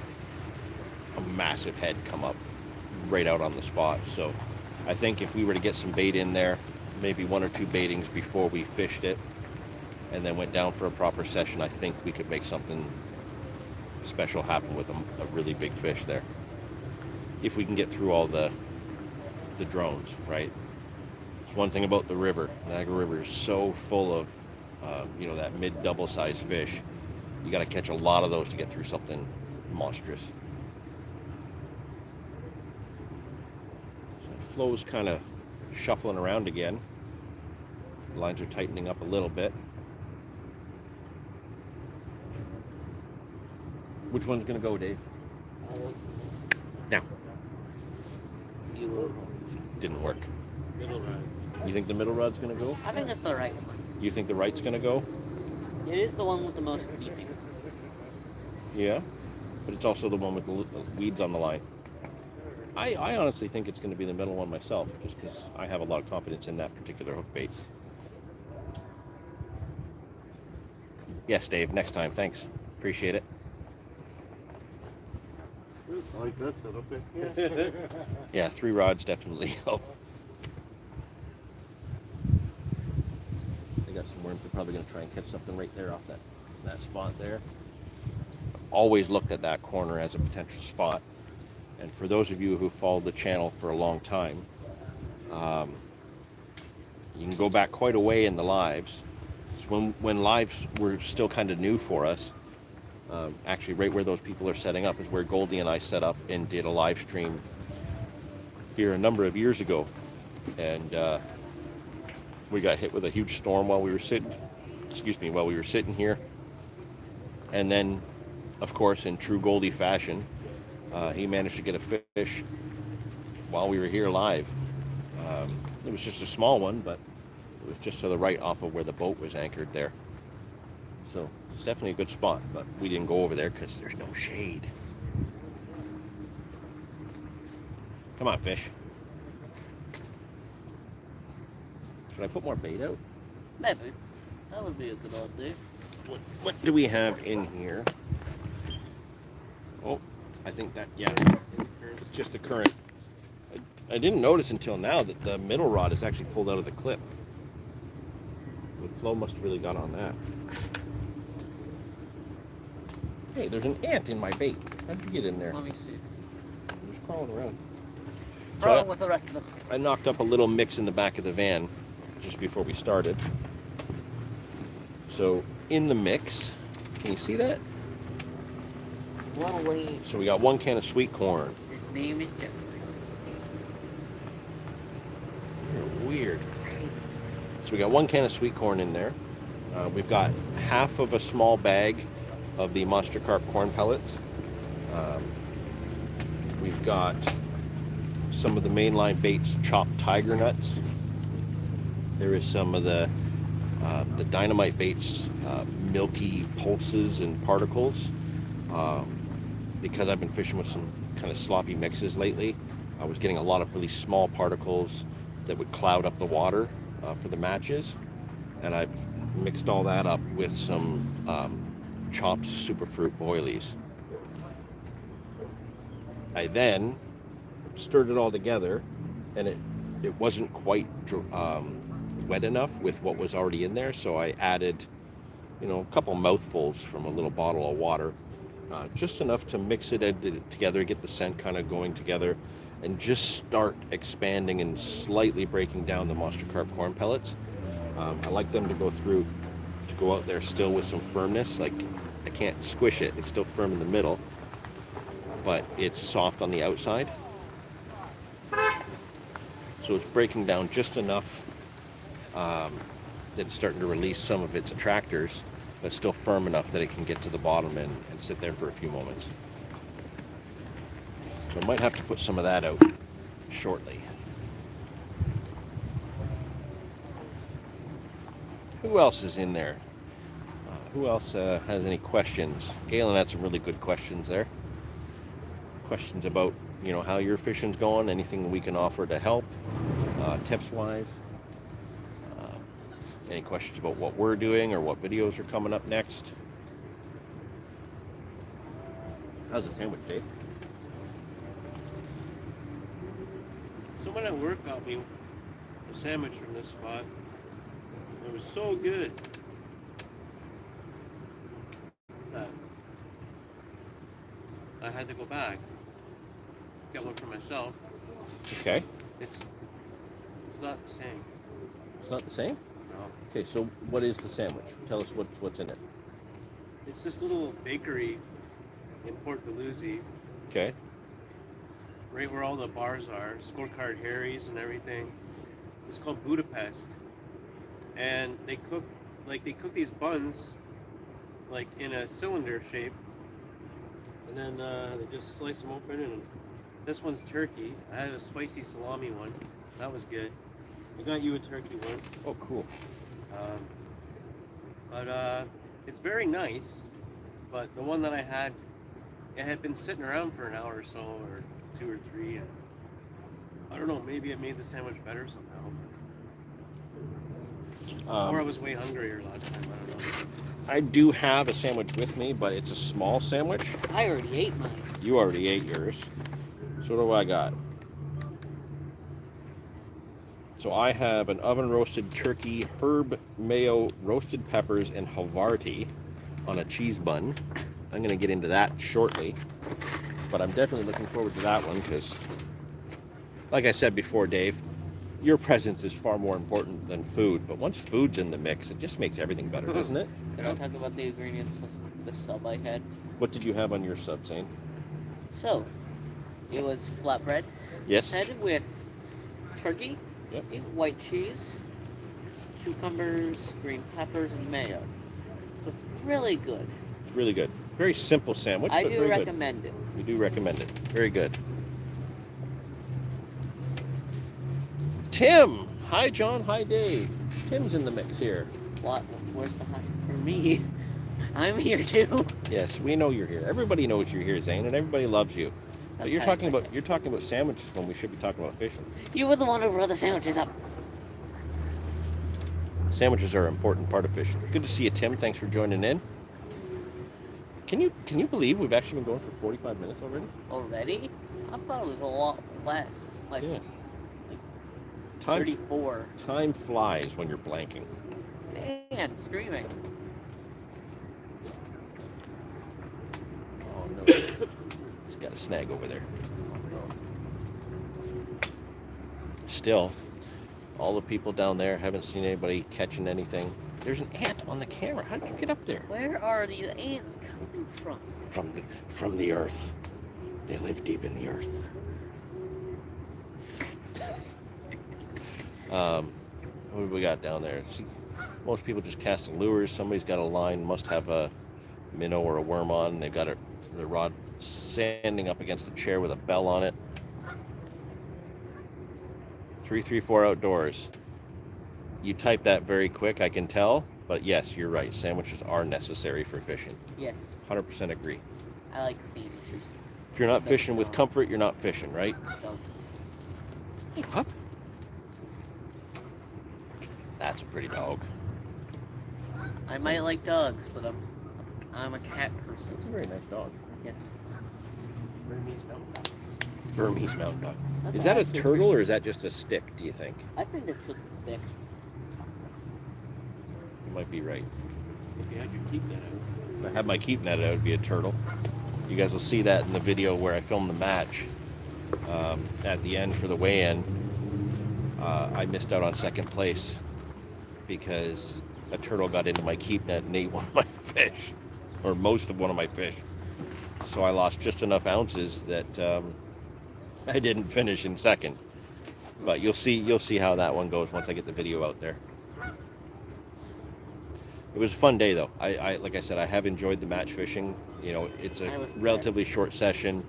massive head come up right out on the spot. So I think if we were to get some bait in there, maybe 1 or 2 baitings before we fished it, and then went down for a proper session, I think we could make something special happen with a really big fish there. If we can get through all the drones, right? It's one thing about the river. Niagara River is so full of, that mid-double size fish. You got to catch a lot of those to get through something monstrous. So the flow's kind of shuffling around again. The lines are tightening up a little bit. Which one's going to go, Dave? Now. You will. Didn't work. Middle rod. You think the middle rod's going to go? I think that's the right one. You think the right's going to go? It is the one with the most keeping. Yeah. But it's also the one with the weeds on the line. I honestly think it's going to be the middle one myself, just because I have a lot of confidence in that particular hook bait. Yes, Dave, next time. Thanks. Appreciate it. I like that setup there. Yeah, 3 rods definitely help. They got some worms. They're probably going to try and catch something right there off that spot there. Always looked at that corner as a potential spot. And for those of you who followed the channel for a long time, you can go back quite a way in the lives. So when lives were still kind of new for us, actually right where those people are setting up is where Goldie and I set up and did a live stream here a number of years ago. And We got hit with a huge storm while we were sitting here. And then, of course, in true Goldie fashion, he managed to get a fish while we were here live. It was just a small one, but it was just to the right off of where the boat was anchored there. So it's definitely a good spot, but we didn't go over there because there's no shade. Come on, fish. Should I put more bait out? Maybe. That would be a good idea. What do we have in here? Oh, I think that, yeah, it's just the current. I didn't notice until now that the middle rod is actually pulled out of the clip. The flow must have really got on that. Hey, there's an ant in my bait. How did you get in there? Let me see. It was crawling around. Throw So it with the rest of them. I knocked up a little mix in the back of the van just before we started. So in the mix, can you see that? Lovely. So we got 1 can of sweet corn. His name is Jeffrey. You're weird. So we got 1 can of sweet corn in there. We've got half of a small bag of the Monster Carp corn pellets. We've got some of the Mainline Baits chopped tiger nuts. There is some of the Dynamite Baits milky pulses and particles. Because I've been fishing with some kind of sloppy mixes lately, I was getting a lot of really small particles that would cloud up the water for the matches, and I've mixed all that up with some chopped superfruit boilies. I then stirred it all together, and it wasn't quite wet enough with what was already in there, so I added, a couple mouthfuls from a little bottle of water, just enough to mix it together, get the scent kind of going together, and just start expanding and slightly breaking down the Monster Carp corn pellets. I like them to go out there still with some firmness. Like, I can't squish it, it's still firm in the middle, but it's soft on the outside. So it's breaking down just enough that it's starting to release some of its attractors, but still firm enough that it can get to the bottom and sit there for a few moments. So I might have to put some of that out shortly. Who else is in there? Who else has any questions? Galen had some really good questions there. Questions about, how your fishing's going, anything we can offer to help, tips-wise. Any questions about what we're doing or what videos are coming up next? How's the sandwich, Dave? Someone at work got me a sandwich from this spot. It was so good that I had to go back, get one for myself. Okay. It's not the same. It's not the same? No. Okay, so what is the sandwich? Tell us what's in it. It's this little bakery in Port Dalhousie, Okay. right where all the bars are, Scorecard Harry's and everything. It's called Budapest, and they cook these buns like in a cylinder shape, and then they just slice them open. And this one's turkey. I had a spicy salami one. That was good. I got you a turkey one. Oh, cool. But it's very nice. But the one that I had, it had been sitting around for an hour or so, or 2 or 3. And I don't know, maybe it made the sandwich better somehow. Or I was way hungrier last time, I don't know. I do have a sandwich with me, but it's a small sandwich. I already ate mine. You already ate yours. So what do I got? So I have an oven roasted turkey, herb, mayo, roasted peppers, and Havarti on a cheese bun. I'm going to get into that shortly, but I'm definitely looking forward to that one because, like I said before, Dave, your presence is far more important than food. But once food's in the mix, it just makes everything better, doesn't it? Can I talk about the ingredients of the sub I had? What did you have on your sub, Zane? So, it was flatbread, Yes. headed with turkey, Yep. white cheese, cucumbers, green peppers, and mayo. So really good. Really good. Very simple sandwich, I but do very recommend it. good. We do recommend it. Very good. Tim! Hi, John. Hi, Dave. Tim's in the mix here. What? Where's the hot for me? I'm here too. Yes, we know you're here. Everybody knows you're here, Zane, and everybody loves you. But you're Okay. talking about sandwiches when we should be talking about fishing. You were the one who brought the sandwiches up. Sandwiches are an important part of fishing. Good to see you, Tim. Thanks for joining in. Can you believe we've actually been going for 45 minutes already? Already? I thought it was a lot less. Like Yeah. 34. Time flies when you're blanking. Man, screaming. Oh no. He's got a snag over there. Still, all the people down there haven't seen anybody catching anything. There's an ant on the camera. How did you get up there? Where are these ants coming from? From the earth. They live deep in the earth. What have we got down there? See, most people just casting lures. Somebody's got a line, must have a minnow or a worm on. They've got the rod standing up against the chair with a bell on it. 334 Outdoors. You type that very quick, I can tell. But yes, you're right. Sandwiches are necessary for fishing. Yes, 100% agree. I like sandwiches. If you're not fishing with comfort, you're not fishing, right? So, Hey, pup. That's a pretty dog. I might like dogs, but I'm a cat person. It's a very nice dog. Yes. Burmese mountain dog. Burmese mountain dog. That's Is that a awesome. turtle or is that just a stick, do you think? I think it's just a stick. You might be right. If you had your keep that out. If I had my keep net, it would be a turtle. You guys will see that in the video where I filmed the match. At the end for the weigh-in, I missed out on second place because a turtle got into my keep net and ate one of my fish, or most of one of my fish. So I lost just enough ounces that I didn't finish in second. But you'll see how that one goes once I get the video out there. It was a fun day though. I like I said, I have enjoyed the match fishing. You know, it's a relatively short session.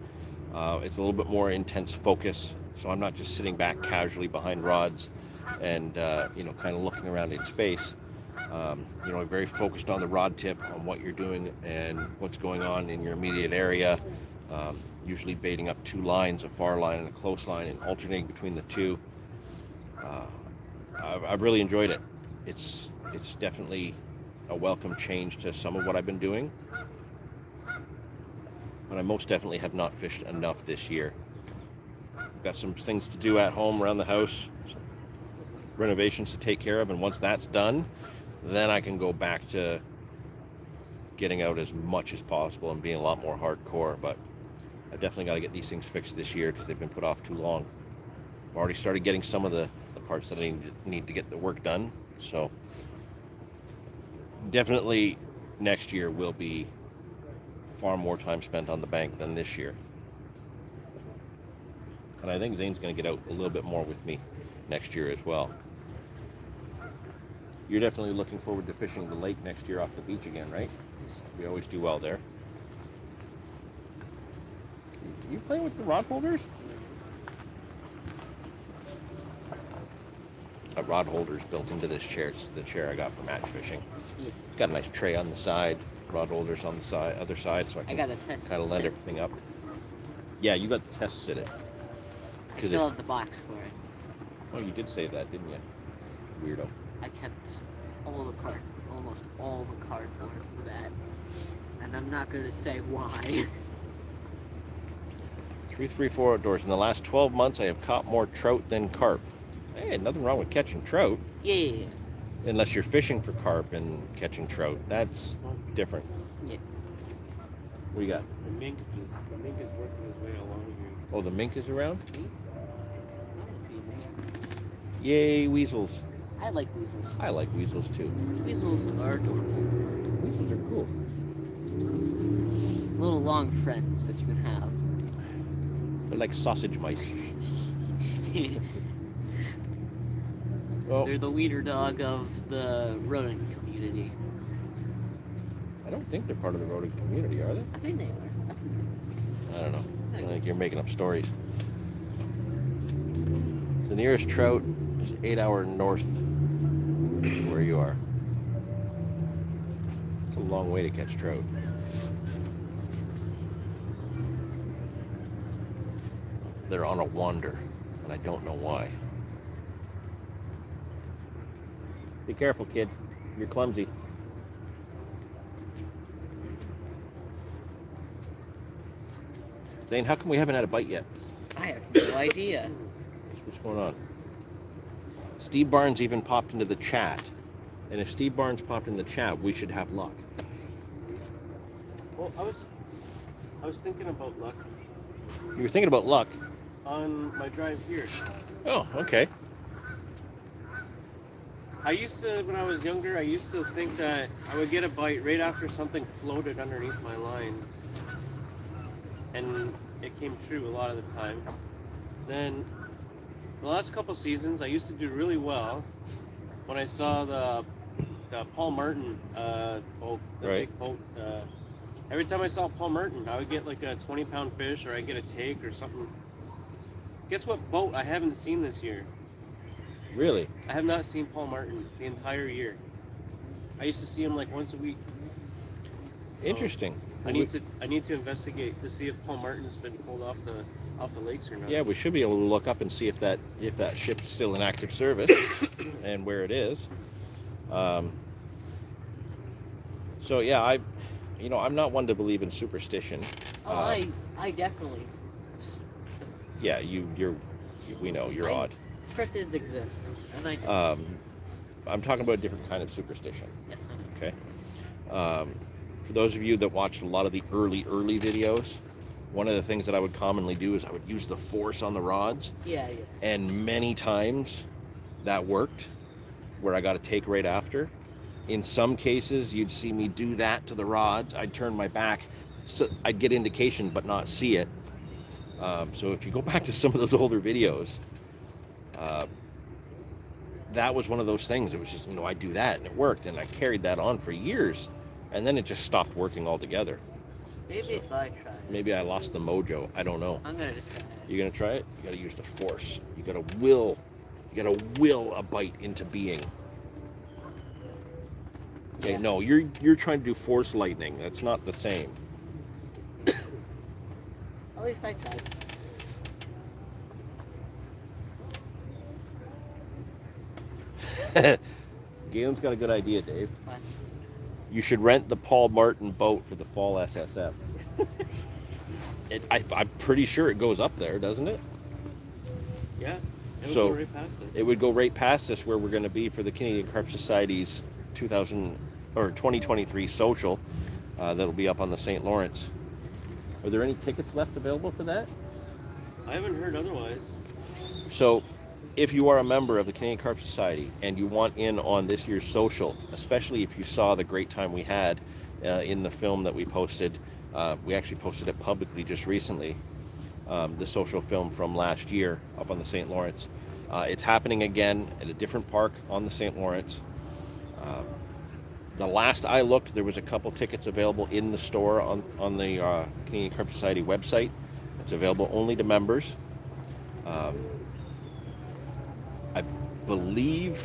It's a little bit more intense focus, so I'm not just sitting back casually behind rods and kind of looking around in space. I'm very focused on the rod tip, on what you're doing and what's going on in your immediate area. Usually baiting up two lines, a far line and a close line, and alternating between the two. I've really enjoyed it. It's definitely a welcome change to some of what I've been doing. But I most definitely have not fished enough this year. I've got some things to do at home around the house, some renovations to take care of, and once that's done, then I can go back to getting out as much as possible and being a lot more hardcore. But I definitely got to get these things fixed this year because they've been put off too long. I've already started getting some of the parts that I need to get the work done. So definitely next year will be far more time spent on the bank than this year. And I think Zane's going to get out a little bit more with me next year as well. You're definitely looking forward to fishing the lake next year off the beach again, right? We always do well there. Are you playing with the rod holders? A rod holder's built into this chair. It's the chair I got for match fishing. Yeah. It's got a nice tray on the side, rod holders on the side, other side, so I I can got a test. kind of let sit. everything up. Yeah, you got the test sit it. I 'Cause still it's- have the box for it. Oh, you did say that, didn't you? Weirdo. I kept almost all the cardboard for that. And I'm not going to say why. 334 Outdoors. In the last 12 months, I have caught more trout than carp. Hey, nothing wrong with catching trout, Yeah. unless you're fishing for carp and catching trout. That's different. Yeah. What do you got? The mink is working his way along here. Oh, the mink is around? Me? I don't see me. Yay, weasels. I like weasels. I like weasels too. Weasels are adorable. Weasels are cool. Little long friends that you can have. They're like sausage mice. Well, They're the wiener dog of the rodent community. I don't think they're part of the rodent community, are they? I think they are. I don't know. I think you're making up stories. The nearest trout is 8 hours north of where you are. It's a long way to catch trout. They're on a wander, and I don't know why. Be careful, kid. You're clumsy. Zane, how come we haven't had a bite yet? I have no idea. What's going on? Steve Barnes even popped into the chat. And if Steve Barnes popped in the chat, we should have luck. Well, I was thinking about luck You were thinking about luck. on my drive here. Oh, okay. I used to, when I was younger, I used to think that I would get a bite right after something floated underneath my line. And it came true a lot of the time. Then, the last couple seasons, I used to do really well when I saw the Paul Martin boat, the Right. big boat. Every time I saw Paul Martin, I would get like a 20-pound fish, or I'd get a take or something. Guess what boat I haven't seen this year? Really? I have not seen Paul Martin the entire year. I used to see him like once a week. So Interesting. I need to investigate to see if Paul Martin's been pulled off the lakes or not. Yeah, we should be able to look up and see if that ship's still in active service and where it is. So yeah, I'm not one to believe in superstition. Oh, I definitely. Yeah, we know you're odd. Cryptids exist, and I do. I'm talking about a different kind of superstition. Yes, I do. Okay. For those of you that watched a lot of the early videos, one of the things that I would commonly do is I would use the force on the rods, Yeah. and many times that worked, where I got a take right after. In some cases, you'd see me do that to the rods. I'd turn my back, so I'd get indication but not see it. So if you go back to some of those older videos, that was one of those things. It was just, I'd do that and it worked, and I carried that on for years, and then it just stopped working altogether. Maybe if I try it. Maybe I lost the mojo. I don't know. I'm gonna try it. You gonna try it? You gotta use the force. You gotta will a bite into being. Okay, Yeah. no, you're trying to do force lightning. That's not the same. At least I tried. Galen's got a good idea, Dave. What? You should rent the Paul Martin boat for the fall SSF. I'm pretty sure it goes up there, doesn't it? Yeah. It would So, go right past us. It would go right past us where we're going to be for the Canadian Carp Society's 2023 social. That'll be up on the St. Lawrence. Are there any tickets left available for that? I haven't heard otherwise. So, if you are a member of the Canadian Carp Society and you want in on this year's social, especially if you saw the great time we had in the film that we posted, we actually posted it publicly just recently, the social film from last year up on the St. Lawrence. It's happening again at a different park on the St. Lawrence. The last I looked, there was a couple tickets available in the store on the Canadian Carp Society website. It's available only to members. I believe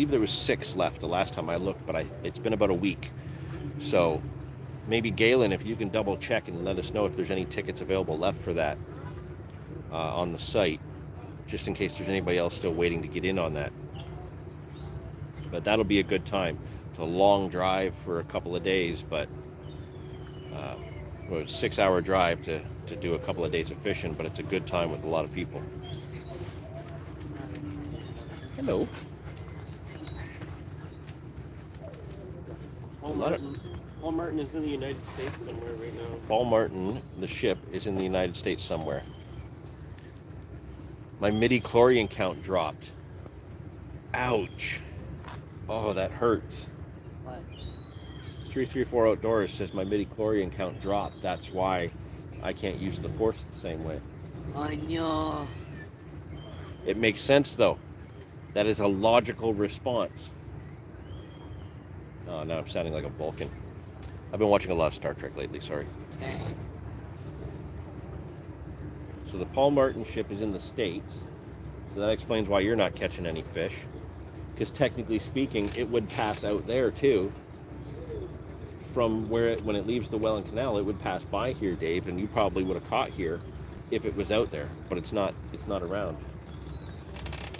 there was 6 left the last time I looked, but it's been about a week. So maybe Galen, if you can double check and let us know if there's any tickets available left for that on the site, just in case there's anybody else still waiting to get in on that. But that'll be a good time. It's a long drive for a couple of days, but it's a 6-hour drive to do a couple of days of fishing, but it's a good time with a lot of people. Hello. Paul Martin is in the United States somewhere right now. Paul Martin, the ship, is in the United States somewhere. My midi-chlorian count dropped. Ouch. Oh, that hurts. What? 334 Outdoors says my midi-chlorian count dropped. That's why I can't use the force the same way. I know. It makes sense, though. That is a logical response. Oh, now I'm sounding like a Vulcan. I've been watching a lot of Star Trek lately, sorry. Okay. So the Paul Martin ship is in the States. So that explains why you're not catching any fish. Because technically speaking, it would pass out there too. From where when it leaves the Welland Canal, it would pass by here, Dave, and you probably would have caught here if it was out there. But it's not around.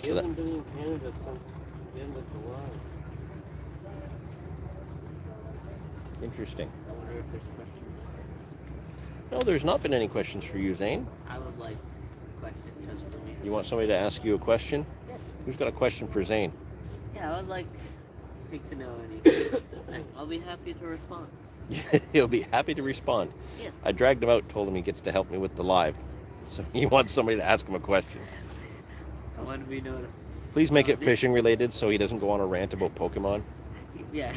He hasn't been in Canada since the end of July. Interesting. I wonder if there's questions. No, there's not been any questions for you, Zane. I would like a question just for me. You want somebody to ask you a question? Yes. Who's got a question for Zane? Yeah, I would like to know anything. I'll be happy to respond. He'll be happy to respond. Yes. I dragged him out, told him he gets to help me with the live. So he wants somebody to ask him a question. I want to be notified. Please make it fishing related so he doesn't go on a rant about Pokemon. Yeah.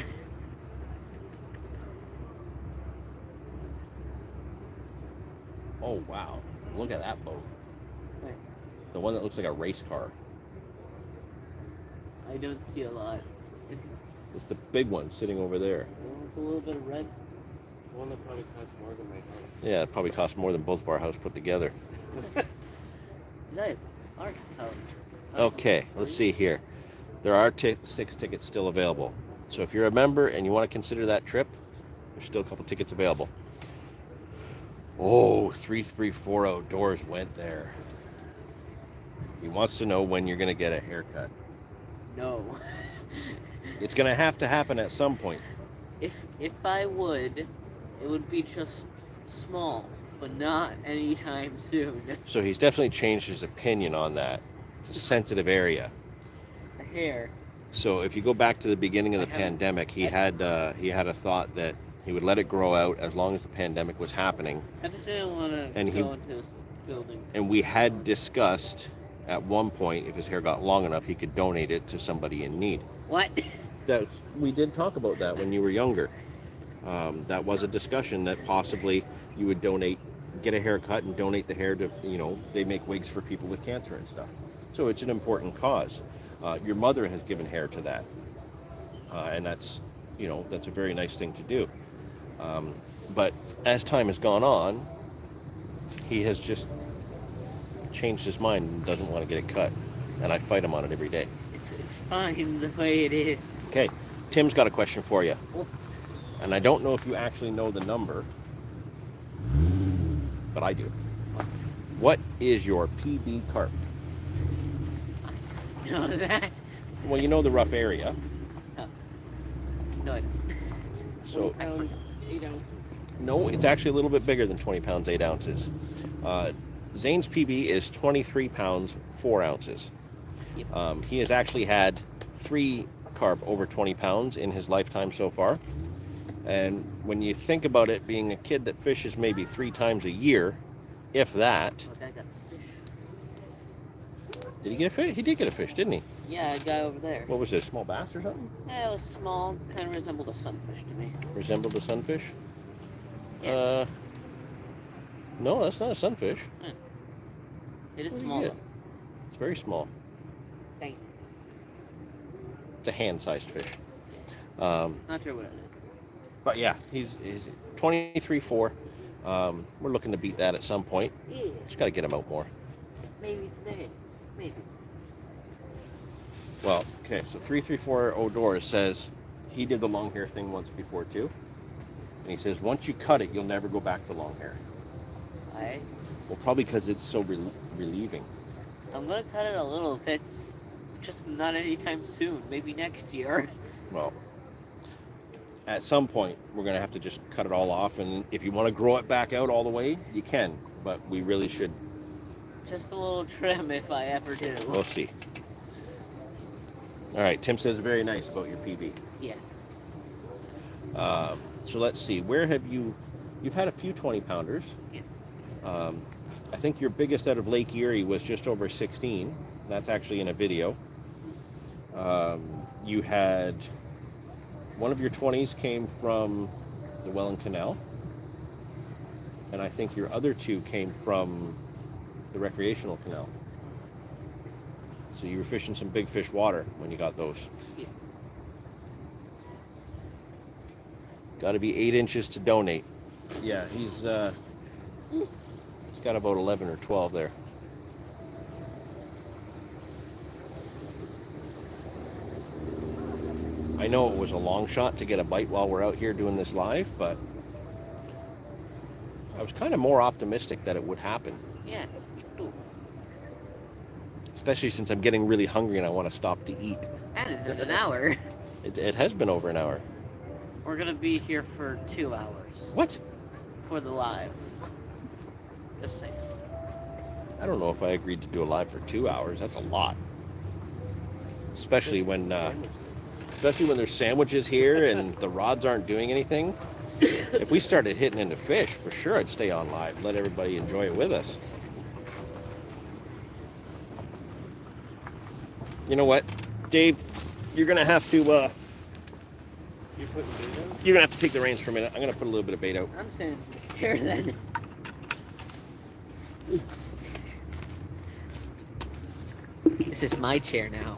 Oh, wow. Look at that boat. Right. The one that looks like a race car. I don't see a lot. It's the big one sitting over there. It's a little bit of red. One that probably costs more than my house. Yeah, it probably costs more than both of our house put together. Nice. Art house. Okay, let's see here. There are 6 tickets still available. So if you're a member and you want to consider that trip, there's still a couple tickets available. Oh, 3340 Doors went there. He wants to know when you're going to get a haircut. No. It's going to have to happen at some point. If I would, it would be just small, but not anytime soon. So he's definitely changed his opinion on that. It's a sensitive area. The hair. So if you go back to the beginning of the I haven't- pandemic, he had a thought that he would let it grow out as long as the pandemic was happening. I just didn't want to And go into this building. And we had discussed at one point if his hair got long enough, he could donate it to somebody in need. What? We did talk about that when you were younger. That was a discussion that possibly you would get a haircut and donate the hair to, they make wigs for people with cancer and stuff. So it's an important cause. Your mother has given hair to that. And that's a very nice thing to do. But as time has gone on, he has just changed his mind and doesn't want to get it cut. And I fight him on it every day. It's fine the way it is. Okay, Tim's got a question for you. And I don't know if you actually know the number, but I do. What is your PB carp? Know that? Well, you know the rough area. No, I don't. So, 20 pounds, 8 ounces. no, it's actually a little bit bigger than 20 pounds, 8 ounces. Zane's PB is 23 pounds, 4 ounces. Yep. He has actually had 3 carp over 20 pounds in his lifetime so far. And when you think about it, being a kid that fishes maybe 3 times a year, if that. Oh, that got fish. Did he get a fish? He did get a fish, didn't he? Yeah, a guy over there. What was this, small bass or something? Yeah, it was small, kind of resembled a sunfish to me. Resembled a sunfish? Yeah. No, that's not a sunfish. It is What did you small. get? It's very small. Thank you. It's a hand-sized fish. Not sure what it is. But yeah, he's 23.4. We're looking to beat that at some point. Yeah, Just got to get him out more. maybe today. Maybe. Well, okay, so 3340 Doors says he did the long hair thing once before too. And he says once you cut it, you'll never go back to long hair. Alright. Well, probably because it's so relieving. I'm gonna cut it a little bit. Just not anytime soon. Maybe next year. Well, at some point, we're going to have to just cut it all off. And if you want to grow it back out all the way, you can. But we really should. Just a little trim if I ever do. We'll see. All right, Tim says very nice about your PB. Yeah. So let's see. Where have you've had a few 20-pounders. Yeah. I think your biggest out of Lake Erie was just over 16. That's actually in a video. You had one of your 20s came from the Welland Canal. And I think your other 2 came from the recreational canal. So you were fishing some big fish water when you got those. Got to be 8 inches to donate. Yeah, he's got about 11 or 12 there. I know it was a long shot to get a bite while we're out here doing this live, but I was kind of more optimistic that it would happen. Yeah, me too. Especially since I'm getting really hungry and I want to stop to eat. And it's been an hour. It has been over an hour. We're gonna be here for 2 hours What? for the live. Just saying. I don't know if I agreed to do a live for 2 hours. That's a lot. Especially when there's sandwiches here and the rods aren't doing anything. If we started hitting into fish, for sure I'd stay on live. Let everybody enjoy it with us. You know what, Dave? You're gonna have to You putting bait on? you're gonna have to take the reins for a minute. I'm gonna put a little bit of bait out. I'm saying stare then. This is my chair now.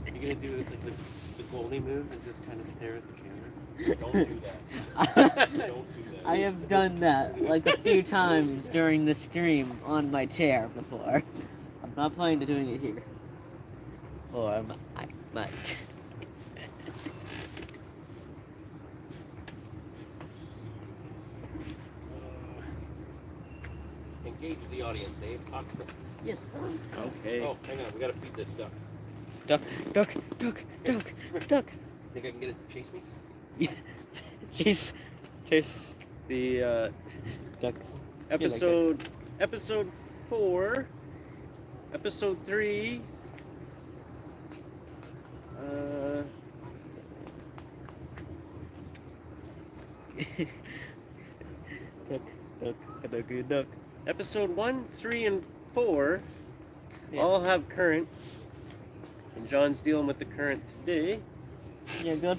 You gonna do the goalie move and just kind of stare at the camera? Don't do that. Don't do that. I have done that like a few times during the stream on my chair before. I'm not planning to doing it here. Or I might. Engage the audience, Dave. Talk to them. Yes. Okay. Oh, hang on. We gotta feed this duck. Duck, duck, duck, duck, duck. Think I can get it to chase me? Chase The ducks. episode 4, episode 3. Duck. Episode 1, 3, and 4 Yeah. all have current, and John's dealing with the current today. Yeah, good.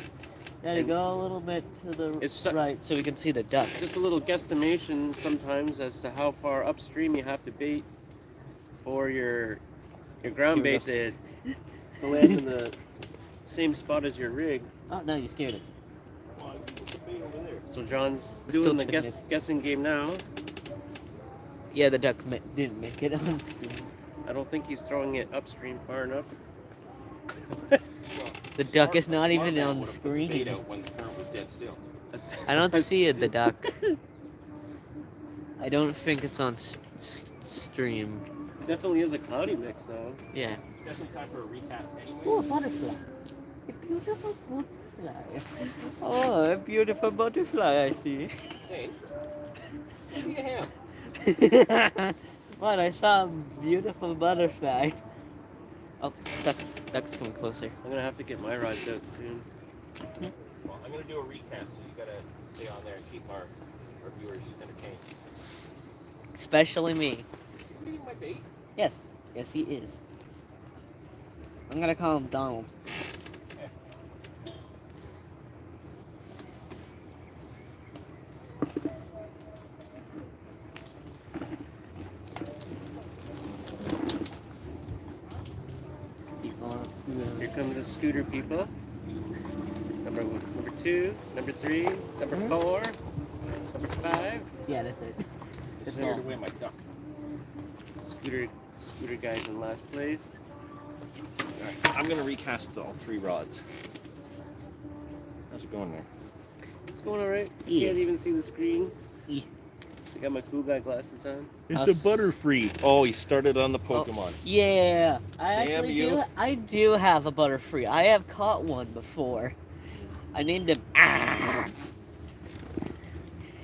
There you go, a little bit to the It's su- right, so we can see the duck. Just a little guesstimation sometimes as to how far upstream you have to bait for your ground bait to land in the same spot as your rig. Oh, no, you scared it. So John's It's doing the still spinning. guessing game now. Yeah, the duck didn't make it on. I don't think he's throwing it upstream far enough. The duck is not even on the Bait screen. out when the current was dead still. I don't see it, the duck. I don't think it's on stream. Definitely is a cloudy mix though. Yeah. Definitely time for a recap anyway. Oh, butterfly. A beautiful butterfly. Oh, a beautiful butterfly, I see. Hey, give me a hand. What? I saw a beautiful butterfly. Oh, duck's coming closer. I'm gonna have to get my rods out soon. Well, I'm gonna do a recap, so you gotta stay on there and keep our viewers entertained. Especially me. You eating my bait? Yes. Yes, he is. I'm gonna call him Donald. Here come the scooter people. Number 2, number 3, number 4, number 5. Yeah, that's it. You That's scared all. away my duck. Scooter guys in last place. Alright, I'm gonna recast all 3 rods. How's it going there? It's going alright. Yeah. Can't even see the screen. Yeah. I got my cool guy glasses on. It's a Butterfree. Oh, he started on the Pokemon. Yeah, Damn you. I do have a Butterfree. I have caught one before. I named him.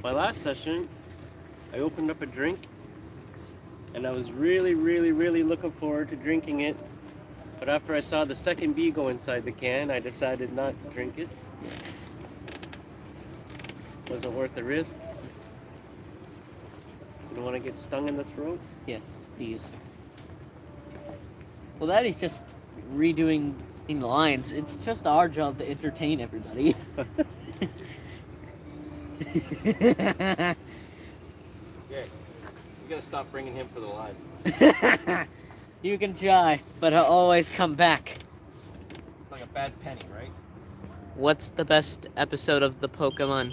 My last session, I opened up a drink, and I was really, really, really looking forward to drinking it. But after I saw the second bee go inside the can, I decided not to drink it. Wasn't worth the risk. You don't want to get stung in the throat? Yes, these. Well, that is just redoing the lines. It's just our job to entertain everybody. Yeah. You gotta stop bringing him for the live. You can try, but I'll always come back. Like a bad penny, right? What's the best episode of the Pokemon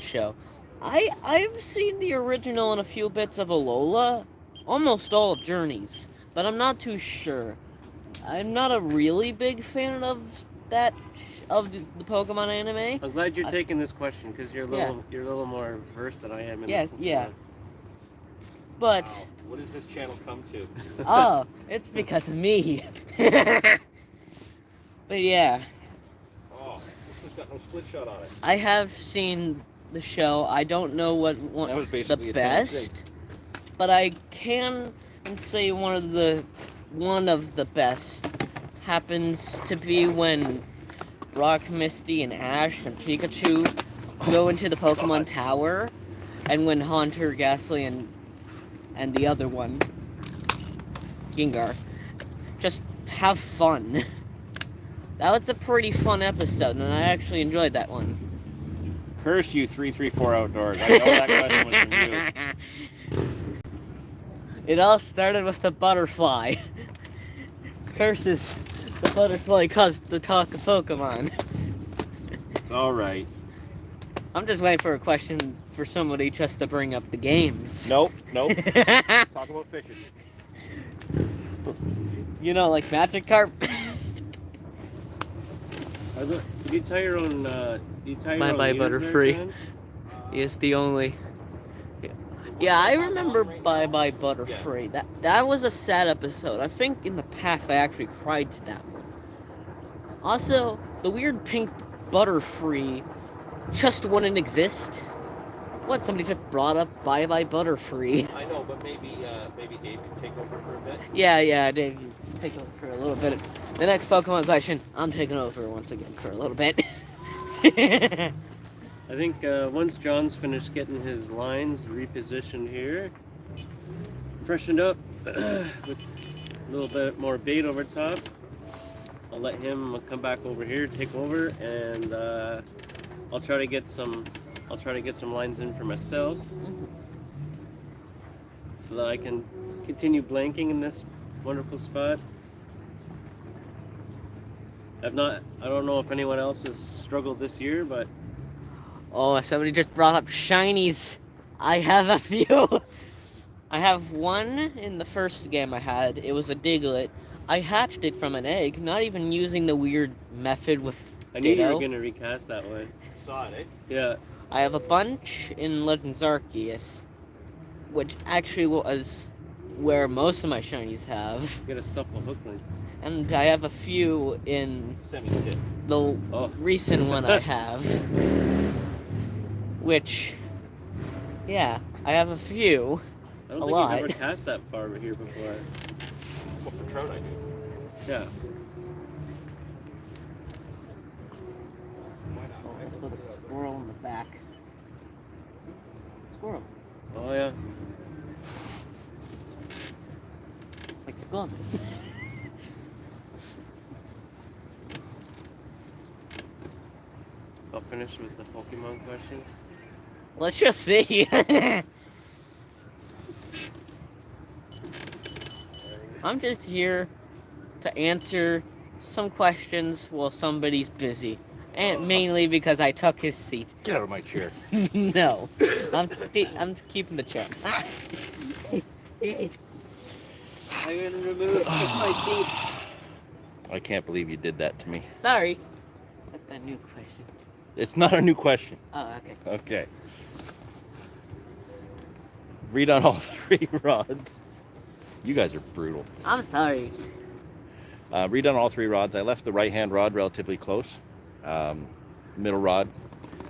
show? I've seen the original and a few bits of Alola, almost all of Journeys, but I'm not too sure. I'm not a really big fan of that of the Pokemon anime. I'm glad you're taking this question because you're a little more versed than I am. In Yes, the yeah. But Wow. What does this channel come to? oh, it's because of me. But yeah, Oh, this one's got no split shot on it. I have seen the show. I don't know what one That was the basically a best, but I can say one of the best happens to be when Rock, Misty, and Ash and Pikachu go into the Pokemon Tower, and when Haunter, Ghastly, and the other one, Gengar, just have fun. That was a pretty fun episode, and I actually enjoyed that one. Curse you, 334 Outdoors. I know that question was from you. It all started with the butterfly. Curses, the butterfly caused the talk of Pokemon. It's all right. I'm just waiting for a question for somebody just to bring up the games. Nope. Talk about fishing. You know, like Magikarp. Did you tie your own? Did you tie your Bye own bye, leaders there, Butterfree. Jan? He is the only. Yeah, I remember Bye Bye Butterfree. That was a sad episode. I think in the past I actually cried to that one. Also, the weird pink Butterfree just wouldn't exist. What? Somebody just brought up Bye Bye Butterfree. I know, but maybe Dave can take over for a bit. Yeah, Dave, you take over for a little bit. The next Pokemon question, I'm taking over once again for a little bit. I think once John's finished getting his lines repositioned here, freshened up with a little bit more bait over top, I'll let him come back over here, take over, and I'll try to get some lines in for myself, so that I can continue blanking in this wonderful spot. I don't know if anyone else has struggled this year, but Oh, somebody just brought up shinies. I have a few. I have one in the first game I had. It was a Diglett. I hatched it from an egg, not even using the weird method with I knew you Ditto. were gonna recast that one. Saw it, eh? Yeah. I have a bunch in Legends Arceus, which actually was where most of my shinies have. Get a supple hookling. And I have a few in Semi-stiff. the Oh. recent one I have. Which, yeah, I have a few. I don't A think lot. you've ever cast that far over here before. Well, for trout, I do. Yeah. Let's put a squirrel in the back. Squirrel. Oh yeah. Like Scum. I'll finish with the Pokemon questions. Let's just see. I'm just here to answer some questions while somebody's busy. And mainly because I took his seat. Get out of my chair. No. I'm keeping the chair. I'm gonna remove my seat. I can't believe you did that to me. Sorry. That's a new question. It's not a new question. Oh, okay. Okay. Read on all 3 rods. You guys are brutal. I'm sorry. Read on all 3 rods. I left the right-hand rod relatively close. Middle rod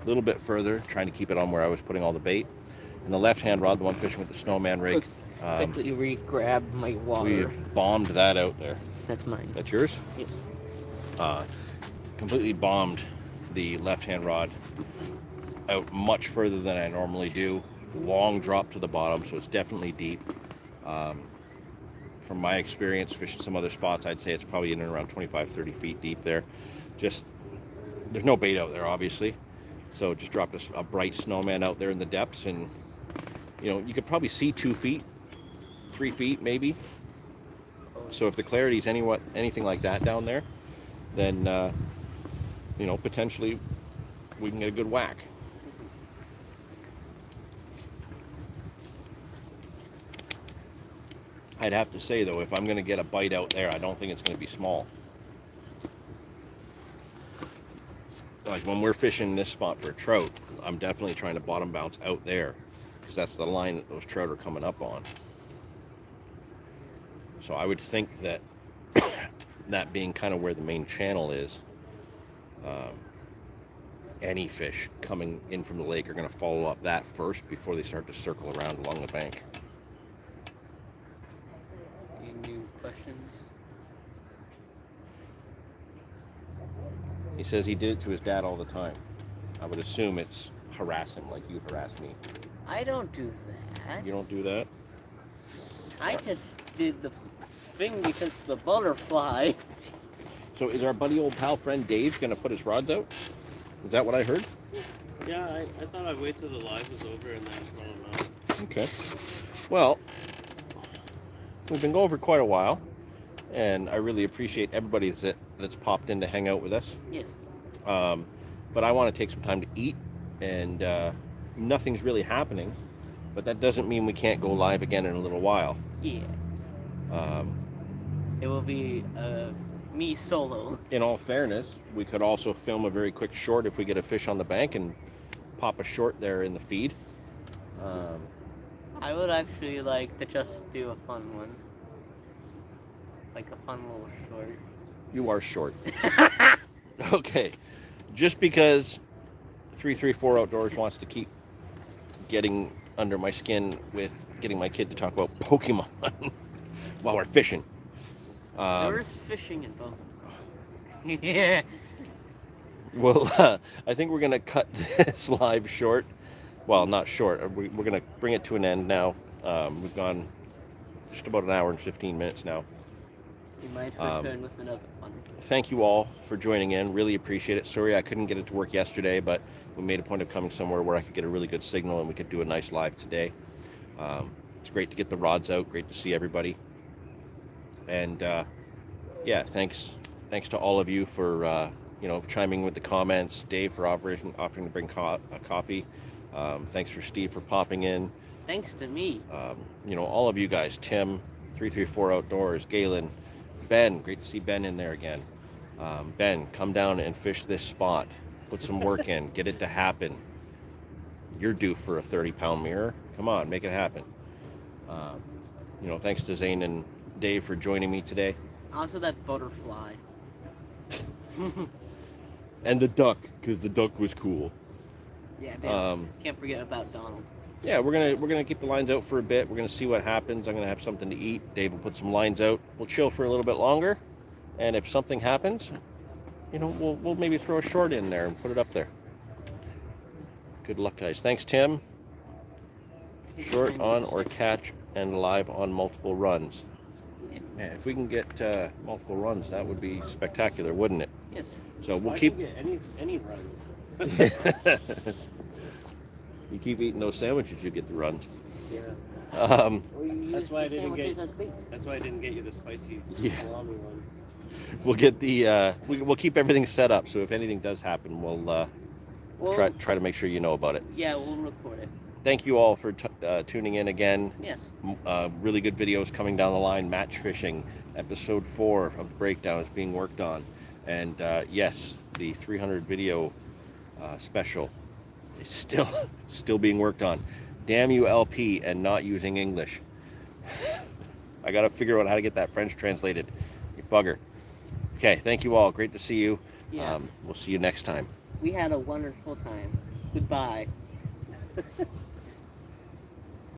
a little bit further, trying to keep it on where I was putting all the bait. And the left-hand rod, the one fishing with the snowman rig, Quickly re-grab my we water. bombed that out there. That's mine. That's yours? Yes. Completely bombed the left-hand rod out much further than I normally do. Long drop to the bottom, so it's definitely deep. From my experience fishing some other spots, I'd say it's probably in and around 25-30 feet deep there. Just, there's no bait out there, obviously. So just dropped a bright snowman out there in the depths, and you know, you could probably see 2 feet, 3 feet maybe. So if the clarity's anything like that down there, then you know, potentially we can get a good whack. I'd have to say though, if I'm going to get a bite out there, I don't think it's going to be small. Like when we're fishing this spot for trout, I'm definitely trying to bottom bounce out there, because that's the line that those trout are coming up on. So I would think that that being kind of where the main channel is, any fish coming in from the lake are going to follow up that first before they start to circle around along the bank. Any new questions? He says he did it to his dad all the time. I would assume it's harass him like you harass me. I don't do that. You don't do that? I just did the thing because the butterfly. So is our buddy old pal friend Dave going to put his rods out? Is that what I heard? Yeah, I thought I'd wait till the live was over and then let him know. Okay. Well, we've been going for quite a while, and I really appreciate everybody that's popped in to hang out with us. Yes. But I want to take some time to eat, and nothing's really happening, but that doesn't mean we can't go live again in a little while. Yeah. It will be me solo. In all fairness, we could also film a very quick short if we get a fish on the bank and pop a short there in the feed. I would actually like to just do a fun one. Like a fun little short. You are short. Okay. Just because 334 Outdoors wants to keep getting under my skin with getting my kid to talk about Pokemon while we're fishing. There's fishing involved. Yeah. Well, I think we're going to cut this live short. Well, not short. We're going to bring it to an end now. We've gone just about an hour and 15 minutes now. We might return with another one. Thank you all for joining in. Really appreciate it. Sorry I couldn't get it to work yesterday, but we made a point of coming somewhere where I could get a really good signal and we could do a nice live today. It's great to get the rods out. Great to see everybody. And yeah, thanks to all of you for chiming with the comments. Dave for offering to bring coffee. Thanks for Steve for popping in. Thanks to me. All of you guys, Tim, 334 Outdoors, Galen, Ben, great to see Ben in there again. Ben, come down and fish this spot. Put some work in. Get it to happen. You're due for a 30-pound mirror. Come on, make it happen. Thanks to Zane and Dave for joining me today. Also that butterfly. And the duck, because the duck was cool. Yeah, damn. Can't forget about Donald. Yeah, we're gonna keep the lines out for a bit. We're gonna see what happens. I'm gonna have something to eat. Dave will put some lines out. We'll chill for a little bit longer, and if something happens, we'll maybe throw a short in there and put it up there. Good luck, guys. Thanks, Tim. Short on or catch and live on multiple runs. Man, if we can get multiple runs, that would be spectacular, wouldn't it? Yes. So we'll I keep. can get any runs. You keep eating those sandwiches, you get the runs. Yeah. That's why I didn't get. That's why I didn't get you the spicy salami one. We'll get the. We'll keep everything set up. So if anything does happen, we'll try to make sure you know about it. Yeah, we'll record it. Thank you all for tuning in again. Yes. Really good videos coming down the line. Match fishing, episode 4 of the breakdown is being worked on, and yes, the 300 video special is still being worked on. Damn you, LP, and not using English. I gotta figure out how to get that French translated. You bugger. Okay, thank you all. Great to see you. Yeah. We'll see you next time. We had a wonderful time. Goodbye.